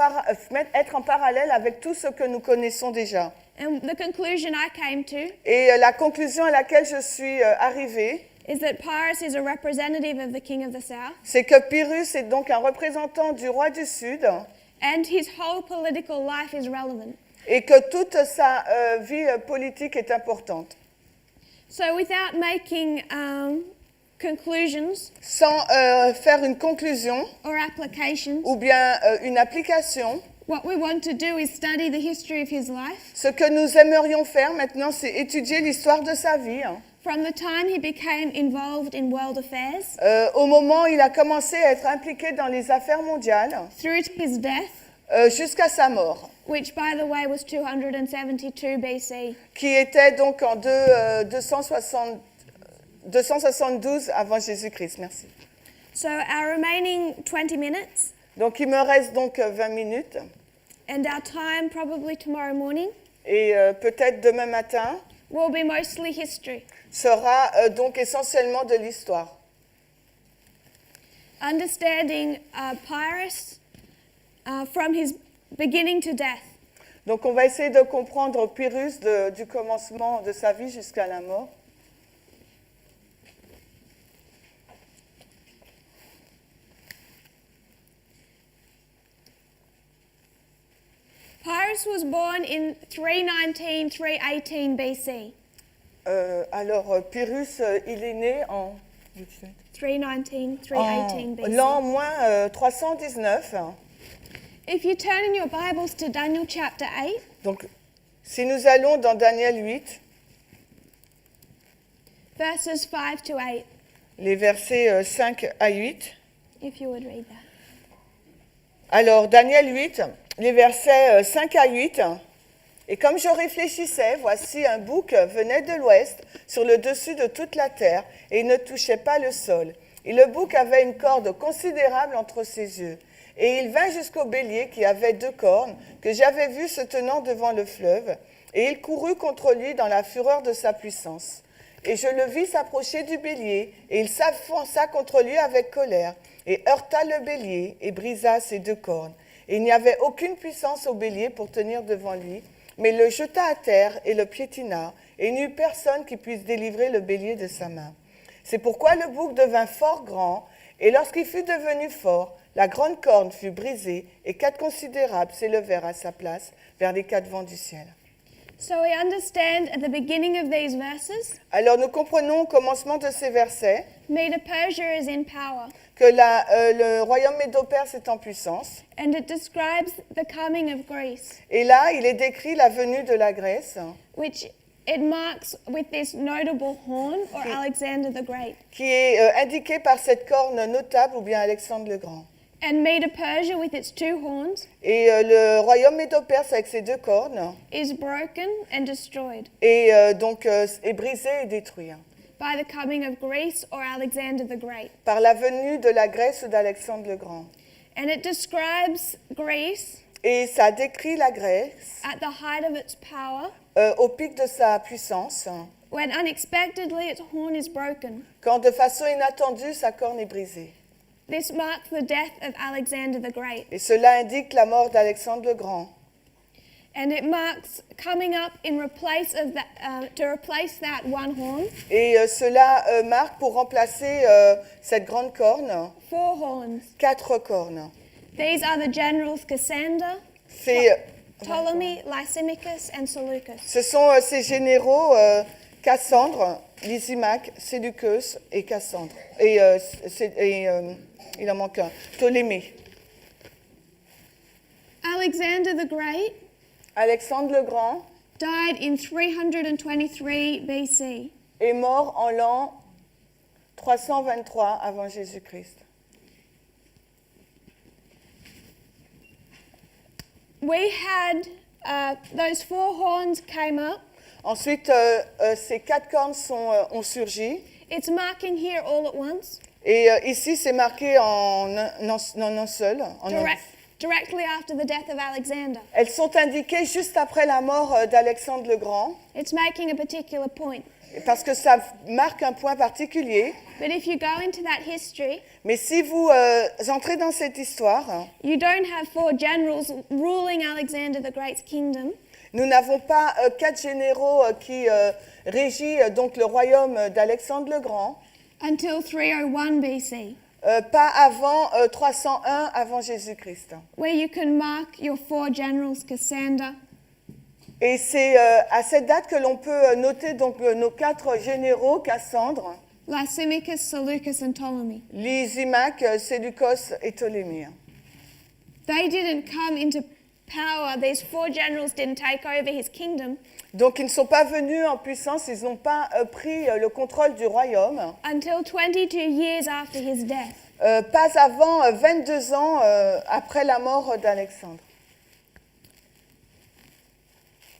être en parallèle avec tout ce que nous connaissons déjà. And the conclusion I came to Et la conclusion à laquelle je suis arrivée, is that Pyrrhus is a representative of the king of the south, c'est que Pyrrhus est donc un représentant du roi du Sud and his whole political life is relevant. et que toute sa vie politique est importante. So without making conclusions Sans faire une conclusion or applications, ou bien une application, what we want to do is study the history of his life ce que nous aimerions faire maintenant, c'est étudier l'histoire de sa vie. from the time he became involved in world affairs Au moment où il a commencé à être impliqué dans les affaires mondiales, through to his death, jusqu'à sa mort, which by the way was 272 BC. qui était donc en 272 avant Jésus-Christ. Merci. So our remaining 20 minutes Donc il me reste donc 20 minutes and our time probably tomorrow morning et peut-être demain matin will be mostly history. sera donc essentiellement de l'histoire. Understanding Pyrrhus from his beginning to death. Donc on va essayer de comprendre Pyrrhus du commencement de sa vie jusqu'à la mort. Pyrrhus was born in 318 BC. Alors Pyrrhus, il est né en 318 BC. l'an moins 319. If you turn in your Bibles to Daniel chapter 8, Donc si nous allons dans Daniel 8, verses 5 to 8, les versets 5 à 8. if you would read that. Alors Daniel 8, les versets 5 à 8. Et comme je réfléchissais, voici un bouc venait de l'ouest sur le dessus de toute la terre et il ne touchait pas le sol. Et le bouc avait une corde considérable entre ses yeux. Et il vint jusqu'au bélier qui avait 2 cornes que j'avais vu se tenant devant le fleuve. Et il courut contre lui dans la fureur de sa puissance. Et je le vis s'approcher du bélier et il s'avança contre lui avec colère et heurta le bélier et brisa ses 2 cornes. Et il n'y avait aucune puissance au bélier pour tenir devant lui, mais le jeta à terre et le piétina, et il n'y eut personne qui puisse délivrer le bélier de sa main. C'est pourquoi le bouc devint fort grand, et lorsqu'il fut devenu fort, la grande corne fut brisée, et 4 considérables s'élevèrent à sa place vers les 4 vents du ciel. So we understand at the beginning of these verses, Alors nous comprenons au commencement de ces versets Medo-Persia is in power, que le royaume médo-perse est en puissance. and it describes the coming of Greece, Et là, il est décrit la venue de la Grèce, which it marks with this notable horn, or Alexander the Great. qui est indiquée par cette corne notable ou bien Alexandre le Grand. And Medo-Persia, with its 2 horns, Et le royaume médo-perse avec ses 2 cornes is broken and destroyed est donc est brisé et détruit by the coming of Greece or Alexander the Great. par la venue de la Grèce ou d'Alexandre le Grand. And it describes Greece Et ça décrit la Grèce at the height of its power, au pic de sa puissance, when unexpectedly its horn is broken. quand de façon inattendue sa corne est brisée. This marks the death of Alexander the Great. Et cela indique la mort d'Alexandre le Grand. And it marks coming up in replace of that, to replace that one horn, Et cela marque pour remplacer cette grande corne, 4 horns. 4 cornes. These are the generals Cassander, C'est, Ptolemy, Lysimachus, and Seleucus. ce sont ces généraux Cassandre, Lysimaque, Séleucus et Cassandre. Et il en manque un, Ptolémée. Alexander the Great Alexandre le Grand died in 323 BC. est mort en l'an 323 avant Jésus-Christ. We had those 4 horns came up. Ensuite, ces 4 cornes ont surgi. It's marking here all at once, Et ici, c'est marqué en un seul. directly after the death of Alexander. Elles sont indiquées juste après la mort d'Alexandre le Grand, It's making a particular point. parce que ça marque un point particulier. But if you go into that history, Mais si vous entrez dans cette histoire, you don't have 4 generals ruling Alexander the Great's kingdom. nous n'avons pas 4 généraux qui régissent donc le royaume d'Alexandre le Grand. until 301 BC, pas avant 301 avant Jésus-Christ. where you can mark your 4 generals, Cassander, Et c'est à cette date que l'on peut noter donc nos 4 généraux, Cassandre, Lysimachus, Seleucus, and Ptolemy. Lysimaque, Séleucos et Ptolémée. They didn't come into power, these 4 generals didn't take over his kingdom Donc ils ne sont pas venus en puissance, ils n'ont pas pris le contrôle du royaume, until 22 years after his death. pas avant 22 ans après la mort d'Alexandre.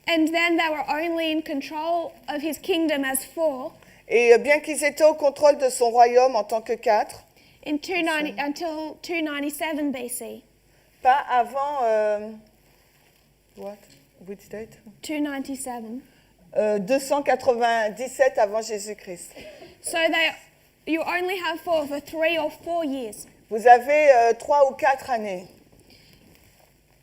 And then they were only in control of his kingdom as 4 Et bien qu'ils étaient au contrôle de son royaume en tant que 4, until 297 BC. pas avant... what? Which date? 297. 297 avant Jésus-Christ. So you only have 4 for 3 or 4 years. Vous avez 3 ou 4 années.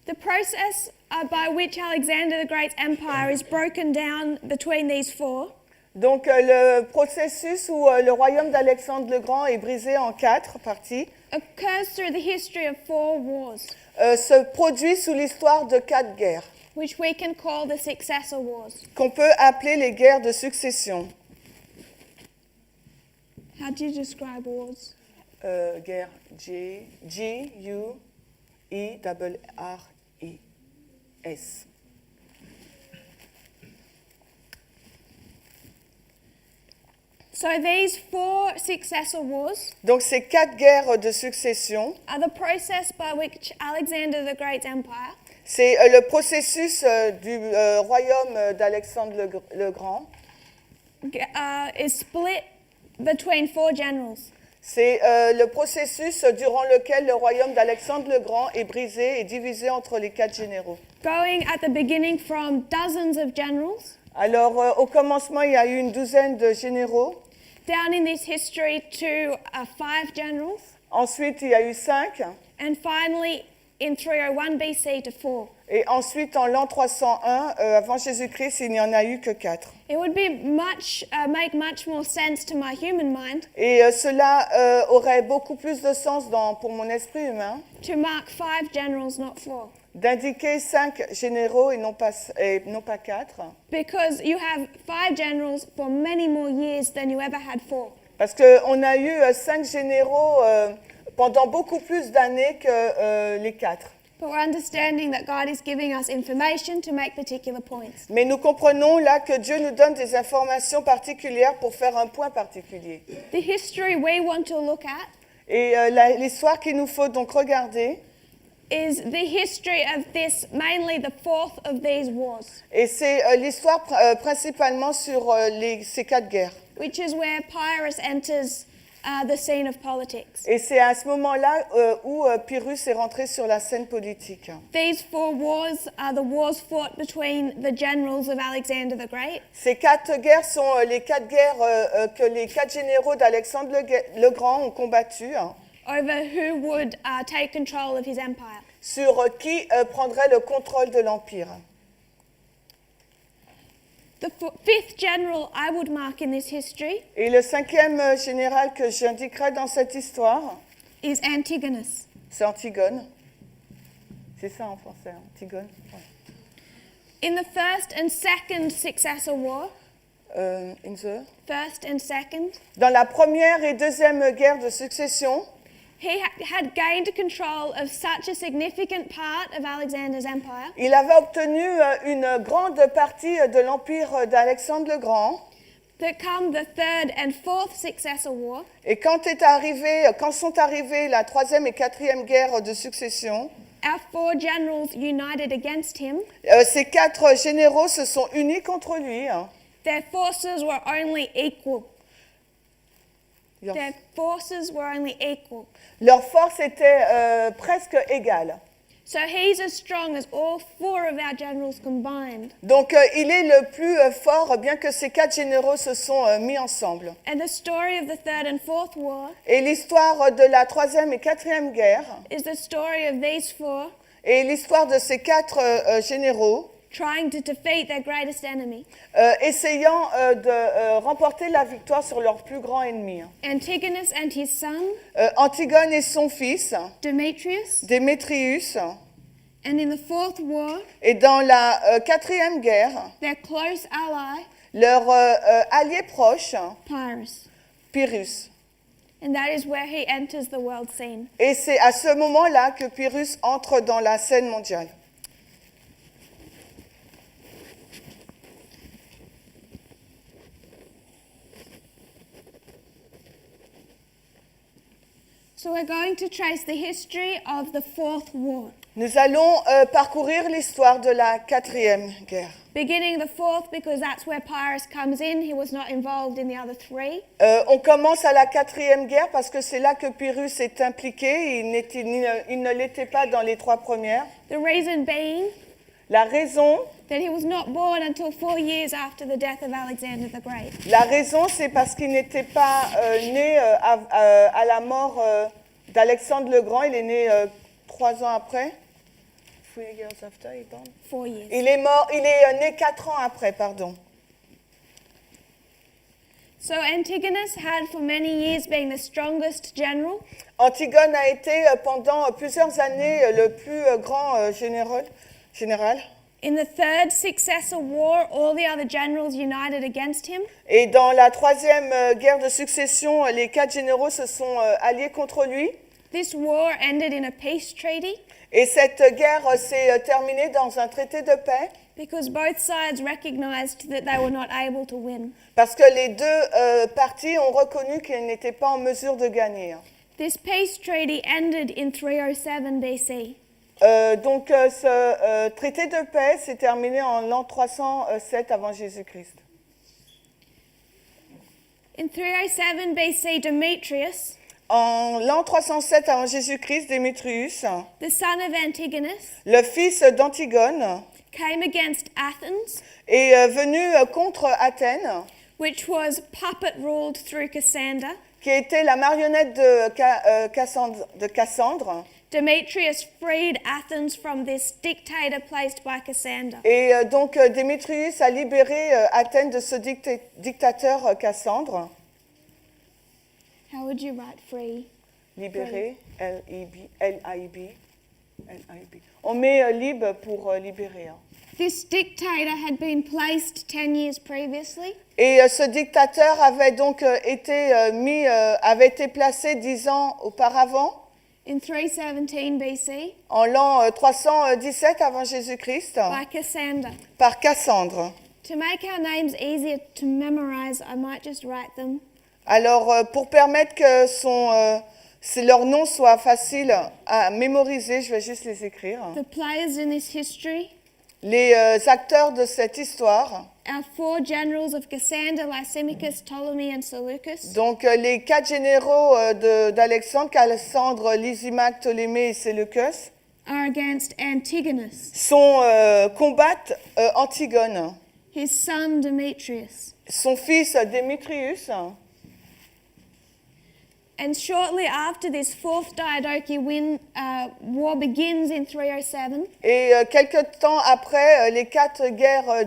The process by which Alexander the Great's empire is broken down between these 4 Donc le processus où le royaume d'Alexandre le Grand est brisé en 4 parties occurs through the history of 4 wars, se produit sous l'histoire de 4 guerres, which we can call the successor wars. qu'on peut appeler les guerres de succession. How do you describe wars? Guerre G-U-I-R-R-I-S. So these 4 successor wars Donc ces 4 guerres de succession, are the process by which Alexander the Great's empire c'est le processus du royaume d'Alexandre le Grand. is split between 4 generals. C'est le processus durant lequel le royaume d'Alexandre le Grand est brisé et divisé entre les 4 généraux. Going at the beginning from dozens of generals, Alors au commencement, il y a eu une douzaine de généraux. down in this history to 5 generals, Ensuite, il y a eu 5. and finally in 301 BC to 4. Et ensuite, en l'an 301, avant Jésus-Christ, il n'y en a eu que 4. It would be make much more sense to my human mind Et cela aurait beaucoup plus de sens pour mon esprit humain to mark 5 generals, not 4. d'indiquer 5 généraux et non pas 4. Because you have 5 generals for many more years than you ever had 4. Parce qu'on a eu 5 généraux pendant beaucoup plus d'années que les 4. But we're understanding that God is giving us information to make particular points. Mais nous comprenons là que Dieu nous donne des informations particulières pour faire un point particulier. The history we want to look at Et l'histoire qu'il nous faut donc regarder, is the history of this, mainly the 4th of these wars, et c'est l'histoire principalement sur ces 4 guerres. which is where Pyrrhus enters the scene of politics. Et c'est à ce moment-là où Pyrrhus est rentré sur la scène politique. These 4 wars are the wars fought between the generals of Alexander the Great Ces 4 guerres sont les 4 guerres que les 4 généraux d'Alexandre le Grand ont combattues, over who would take control of his empire. sur qui prendrait le contrôle de l'Empire. The 5th general I would mark in this history Et le 5e général que j'indiquerai dans cette histoire, is Antigonus. c'est Antigone. C'est ça en français, Antigone. Ouais. In the 1st and 2nd successor war, In the... 1st and 2nd, Dans la première et deuxième guerre de succession, he had gained control of such a significant part of Alexander's empire il avait obtenu une grande partie de l'empire d'Alexandre le Grand. that come the 3rd and 4th successor war, Et quand sont arrivées la troisième et quatrième guerre de succession, our 4 generals united against him. ces 4 généraux se sont unis contre lui. Their forces were only equal. Leur, Their forces were only equal. leur force était presque égale. So he's as strong as all 4 of our generals combined. Donc il est le plus fort, bien que ces 4 généraux se sont mis ensemble. And the story of the 3rd and 4th war Et l'histoire de la troisième et quatrième guerre, is the story of these 4 et l'histoire de ces 4 généraux, trying to defeat their greatest enemy. essayant de remporter la victoire sur leur plus grand ennemi. Antigonus and his son, Antigone et son fils, Demetrius, Démétrius, and in the fourth war, et dans la quatrième guerre, their close ally, leur allié proche, Pyrrhus. Pyrrhus. And that is where he enters the world scene. Et c'est à ce moment-là que Pyrrhus entre dans la scène mondiale. So we're going to trace the history of the fourth war. Nous allons parcourir l'histoire de la quatrième guerre. Beginning the fourth because that's where Pyrrhus comes in. He was not involved in the other three. On commence à la quatrième guerre parce que c'est là que Pyrrhus est impliqué. Il ne l'était pas dans les trois premières. The reason being La raison, that he was not born until 4 years after the death of Alexander the Great. c'est parce qu'il n'était pas né à la mort d'Alexandre le Grand. Il est né 3 ans après. 3 years after, he born. 4 years. Il est né 4 ans après, pardon. So Antigonus had for many years been the strongest general. Antigone a été pendant plusieurs années le plus grand général. In the third successor war, all the other generals united against him. Et dans la troisième guerre de succession, les 4 généraux se sont alliés contre lui. This war ended in a peace treaty Et cette guerre s'est terminée dans un traité de paix because both sides recognized that they were not able to win. parce que les deux parties ont reconnu qu'ils n'étaient pas en mesure de gagner. This peace treaty ended in 307 BC. Donc ce traité de paix s'est terminé en l'an 307 avant Jésus-Christ. In 307 BC, Demetrius, En l'an 307 avant Jésus-Christ, Démétrius, the son of Antigonus, le fils d'Antigone, came against Athens, est venu contre Athènes, which was puppet ruled through Cassander. qui était la marionnette de Cassandre. Demetrius freed Athens from this dictator placed by Cassander. Et donc Démétrius a libéré Athènes de ce dictateur Cassandre. How would you write free? Libéré, L-I-B. On met libre pour libérer. Hein. This dictator had been placed 10 years previously. Et ce dictateur avait donc avait été placé 10 ans auparavant, In 317 BC, en l'an 317 avant Jésus-Christ, by Cassander. par Cassandre. To make our names easier to memorize, I might just write them. Alors, pour permettre que leur nom soit facile à mémoriser, je vais juste les écrire. The players in this history Les acteurs de cette histoire, are 4 generals of Cassander, Lysimachus, Ptolemy, and Seleucus. donc les 4 généraux d'Alexandre, Cassandre, Lysimaque, Ptolémée et Séleucus, Are against Antigonus, combattent Antigone, his son Demetrius. son fils Démétrius. And shortly after this fourth Diadochi war begins in 307, Et quelque temps après, les 4 guerres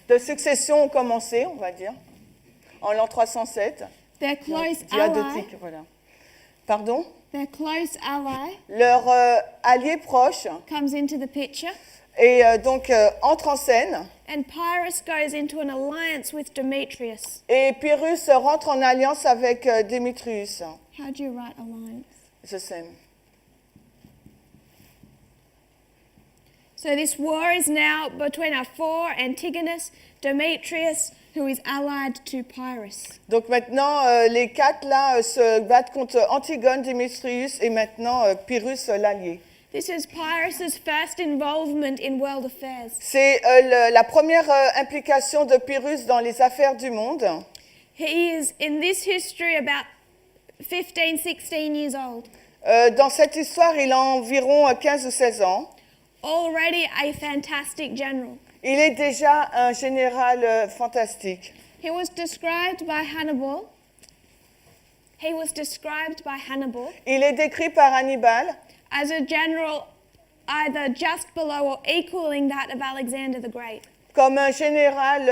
de succession ont commencé, on va dire, en l'an 307. their close Diadotique, ally, voilà. Pardon? Leur allié proche comes into the picture, et donc entre en scène. and Pyrrhus goes into an alliance with Demetrius. Et Pyrrhus rentre en alliance avec Démétrius. How do you write alliance? The same. So this war is now between our 4, Antigonus, Demetrius, who is allied to Pyrrhus. Donc maintenant, les 4 là se battent contre Antigone, Démétrius et maintenant Pyrrhus l'allié. This is Pyrrhus's first involvement in world affairs. C'est la première implication de Pyrrhus dans les affaires du monde. He is, in this history, about 15, 16 years old. Dans cette histoire, il a environ 15 ou 16 ans. Already a fantastic general. Il est déjà un général fantastique. He was described by Hannibal. Il est décrit par Hannibal as a general either just below or equaling that of Alexander the Great. comme un général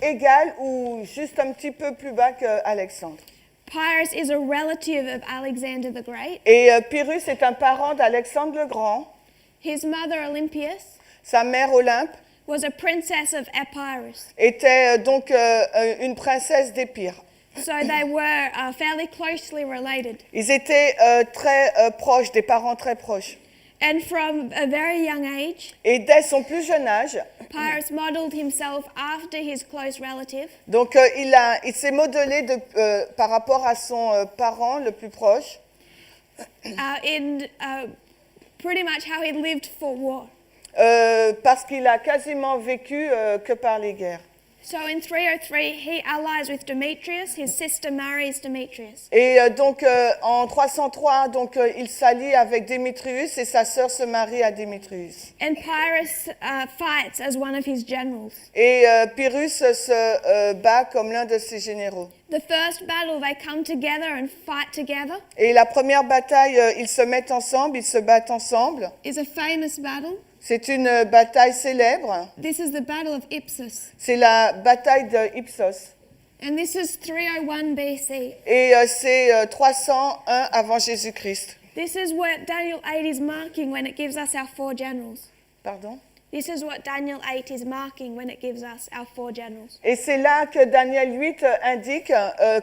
égal ou juste un petit peu plus bas qu'Alexandre. Pyrrhus is a relative of Alexander the Great. Et Pyrrhus est un parent d'Alexandre le Grand. His mother Olympias Sa mère Olympe was a princess of Epirus. était donc une princesse d'Épire. So they were fairly closely related. Ils étaient très proches, des parents très proches. And from a very young age, Et dès son plus jeune âge, Pyrrhus modeled himself after his close relative. donc il s'est modelé par rapport à son parent le plus proche, In pretty much how he lived for war. parce qu'il a quasiment vécu que par les guerres. So in 303, he allies with Demetrius, his sister marries Demetrius. Et donc en 303, donc il s'allie avec Démétrius et sa sœur se marie à Démétrius. And Pyrrhus fights as one of his generals. Et Pyrrhus se bat comme l'un de ses généraux. The first battle, they come together and fight together, Et la première bataille, ils se mettent ensemble, ils se battent ensemble. is a famous battle. C'est une bataille célèbre. This is the Battle of Ipsus. C'est la bataille de Ipsos. And this is 301 BC. Et c'est 301 avant Jésus-Christ. This is what Daniel 8 is marking when it gives us our four generals. Pardon? This is what Daniel 8 is marking when it gives us our four generals. Et c'est là que Daniel 8 indique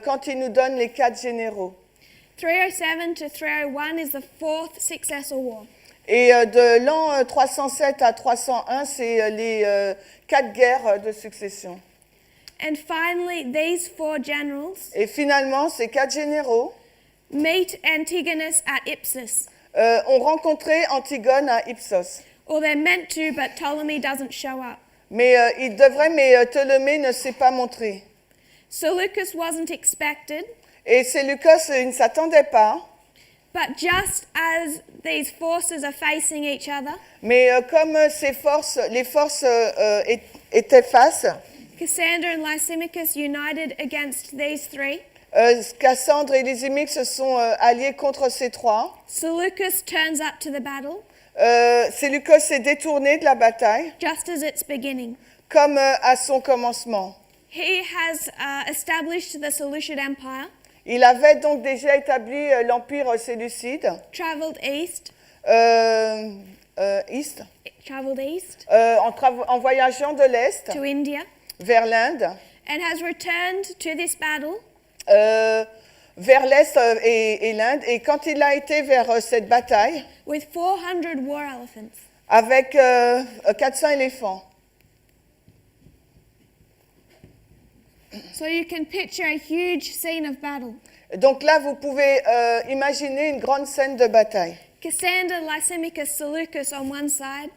quand il nous donne les 4 généraux. 307 to 301 is the fourth successor war. Et de l'an 307 à 301, c'est les 4 guerres de succession. And finally, these four generals Et finalement, ces 4 généraux meet Antigonus at Ipsus. ont rencontré Antigone à Ipsos. Or they're meant to, but Ptolemy doesn't show up. Mais ils devraient, mais Ptolémée ne s'est pas montré. Seleucus wasn't expected, Et Séleucos, il ne s'attendait pas. but just as these forces are facing each other, Mais comme les forces étaient face, Cassander and Lysimachus united against these three. Cassandre et Lysimachus se sont alliés contre ces 3. Seleucus turns up to the battle Séleucos s'est détourné de la bataille, just as it's beginning. comme à son commencement. He has established the Seleucid Empire, Il avait donc déjà établi l'empire séleucide, traveled east, en voyageant de l'Est to India, vers l'Inde, and has returned to this battle vers l'Est et l'Inde. Et quand il a été vers cette bataille, with 400 war elephants. avec 400 éléphants. So you can picture a huge scene of battle. Donc là, vous pouvez imaginer une grande scène de bataille. Cassander, Lysimachus, Seleucus on one side,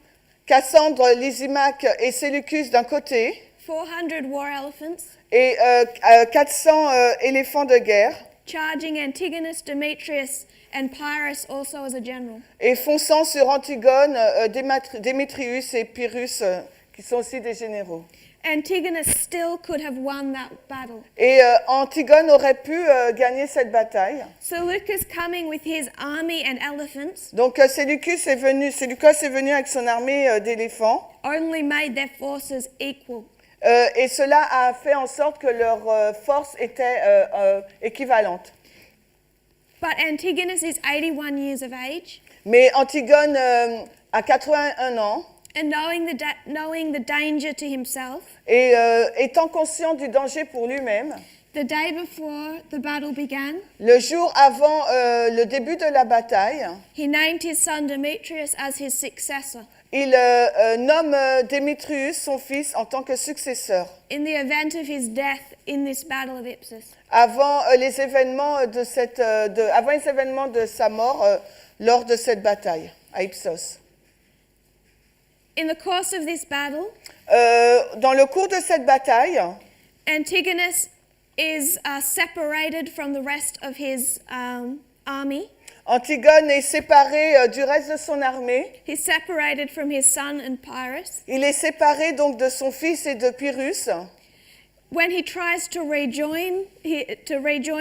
Cassandre, Lysimaque et Séleucus d'un côté, 400 war elephants, et 400 éléphants de guerre, charging Antigonus, Demetrius, and Pyrrhus also as a general. et fonçant sur Antigone, Démétrius et Pyrrhus, qui sont aussi des généraux. Antigonus still could have won that battle. Et Antigone aurait pu gagner cette bataille. Seleucus coming with his army and elephants Donc Séleucos est venu avec son armée d'éléphants. only made their forces equal. Et cela a fait en sorte que leurs forces étaient équivalentes. But Antigonus is 81 years of age, Mais Antigone a 81 ans and knowing the danger to himself, et étant conscient du danger pour lui-même, the day before the battle began, le jour avant le début de la bataille, he named his son Demetrius as his successor il nomme Démétrius, son fils, en tant que successeur, in the event of his death in this battle of Ipsus. avant les événements de sa mort lors de cette bataille à Ipsos. In the course of this battle, Dans le cours de cette bataille, Antigonus is separated from the rest of his army. Antigone est séparé du reste de son armée. He's separated from his son and Pyrrhus. Il est séparé donc de son fils et de Pyrrhus. When he tries to rejoin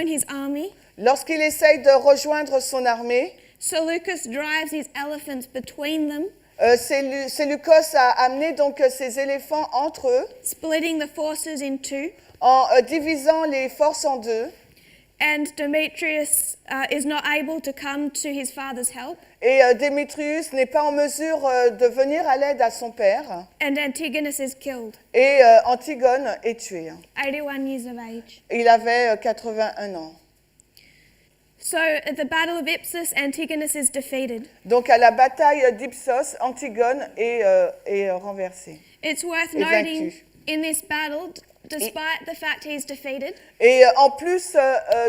his army, Lorsqu'il essaye de rejoindre son armée, Seleucus drives his elephants between them, Séleucos a amené donc ces éléphants entre eux splitting the forces in two. en divisant les forces en deux. And Demetrius is not able to come to his father's help. Et Démétrius n'est pas en mesure de venir à l'aide à son père. And Antigonus is killed, Et Antigone est tuée. 81 years of age. Il avait 81 ans. So at the Battle of Ipsus, Antigonus is defeated. Donc à la bataille d'Ipsos, Antigone est renversée. It's worth Et noting vaincu. in this battle, despite the fact he's defeated, Et en plus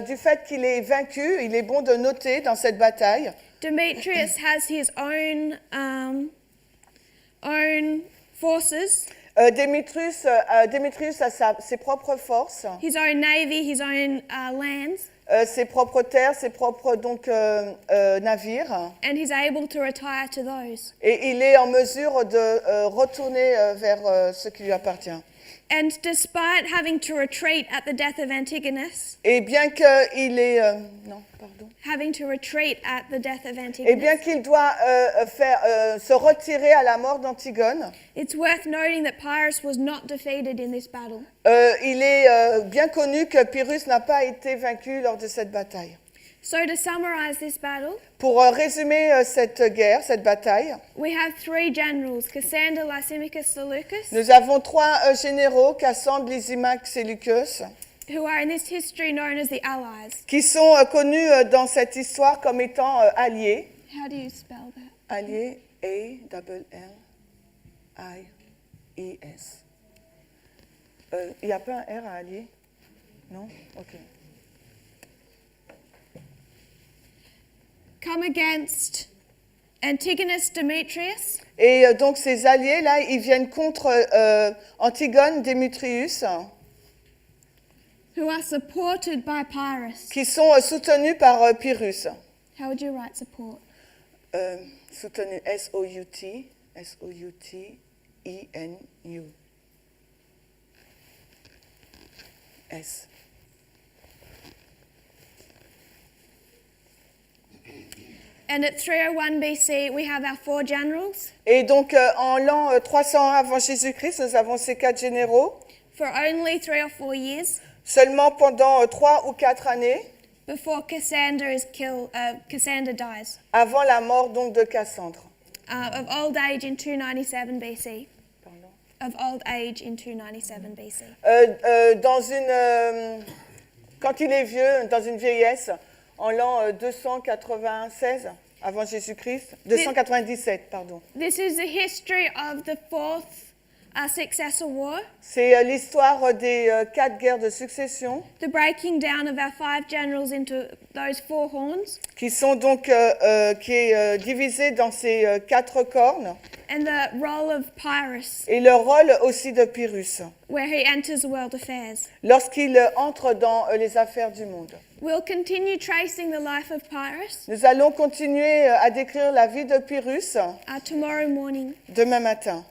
du fait qu'il est vaincu, il est bon de noter dans cette bataille Demetrius has his own forces, Démétrius a ses propres forces, his own navy, his own lands, ses propres terres, ses propres donc, navires. and he's able to retire to those. Et il est en mesure de retourner vers ce qui lui appartient. And despite having to retreat at the death of Antigonus, Et bien qu'il est... non, pardon. having to retreat at the death of Et bien Antigonus, qu'il doit se retirer à la mort d'Antigone, it's worth noting that Pyrrhus was not defeated in this battle. il est bien connu que Pyrrhus n'a pas été vaincu lors de cette bataille. So to summarize this battle, Pour résumer cette guerre, cette bataille, we have three generals, Cassander, Lysimachus, Seleucus, nous avons trois généraux, Cassandre, Lysimaque, Séleucus, who are in this history known as the Allies. qui sont connus dans cette histoire comme étant alliés. How do you spell that? Alliés, A-L-L-I-E-S. Il n'y a pas un R à alliés? Non? Ok. Come against Antigonus, Demetrius, Et donc ces alliés-là, ils viennent contre Antigone, Démétrius, who are supported by Pyrrhus. qui sont soutenus par Pyrrhus. How would you write support? Soutenus, S-O-U-T-E-N-U. S. And at 301 BC, we have our four generals. Et donc en l'an 301 avant Jésus-Christ, nous avons ces quatre généraux, For only 3 or 4 years seulement pendant 3 ou 4 années, before Cassander is killed, Cassander dies avant la mort donc de Cassandre. of old age in 297 BC. Pardon. Of old age in 297 BC. Quand il est vieux, dans une vieillesse, en l'an 296 avant Jésus-Christ, 297, pardon. This is the history of the fourth successor war, C'est l'histoire des 4 guerres de succession, the breaking down of our 5 generals into those 4 horns, qui sont donc qui est divisée dans ces 4 cornes, and the role of Pyrrhus, et le rôle aussi de Pyrrhus, where he enters world affairs. lorsqu'il entre dans les affaires du monde. We'll continue tracing the life of Pyrrhus Nous allons continuer à décrire la vie de Pyrrhus tomorrow morning, demain matin.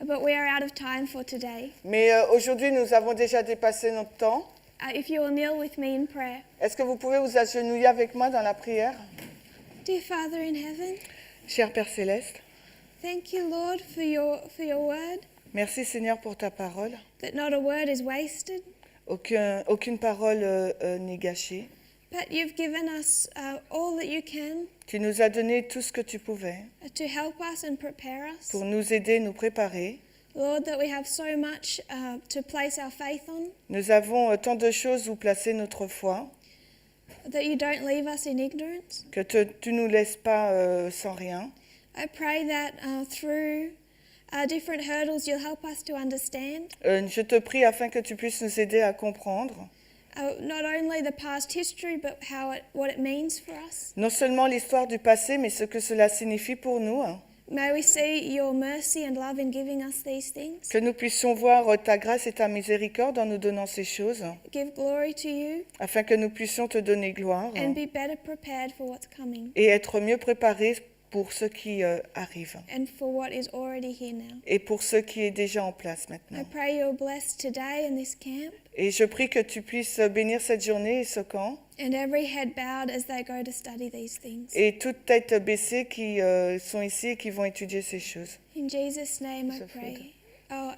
but we are out of time for today. Mais aujourd'hui, nous avons déjà dépassé notre temps. If you will kneel with me in prayer. Est-ce que vous pouvez vous agenouiller avec moi dans la prière? Dear Father in heaven, Cher Père Céleste, thank you, Lord, for your word, merci Seigneur pour ta parole. that not a word is wasted, Aucune parole n'est gâchée. but you've given us all that you can Tu nous as donné tout ce que tu pouvais to help us and prepare us. pour nous aider, nous préparer. Lord, that we have so much to place our faith on, Nous avons tant de choses où placer notre foi, that you don't leave us in ignorance. que tu nous laisses pas sans rien. I pray that through different hurdles you'll help us to understand Je te prie afin que tu puisses nous aider à comprendre not only the past history, but what it means for us. non seulement l'histoire du passé, mais ce que cela signifie pour nous. May we see your mercy and love in giving us these things. Que nous puissions voir ta grâce et ta miséricorde en nous donnant ces choses, Give glory to you afin que nous puissions te donner gloire and be better prepared for what's coming. et être mieux préparés pour ce qui arrive and for what is already here now. et pour ce qui est déjà en place I maintenant. pray you'll bless today in this camp Et je prie que tu puisses bénir cette journée et ce camp and every head bowed as they go to study these things. et toute tête baissée qui sont ici et qui vont étudier ces choses. In Jesus' name I The food. pray. Oh,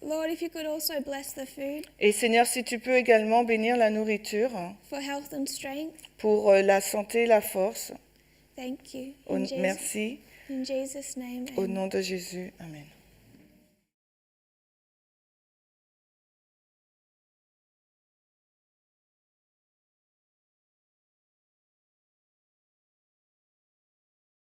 Lord, if you could also bless the food Et Seigneur, si tu peux également bénir la nourriture for health and strength, pour la santé, la force. thank you. Merci. In Jesus' name, Au amen. nom de Jésus. Amen.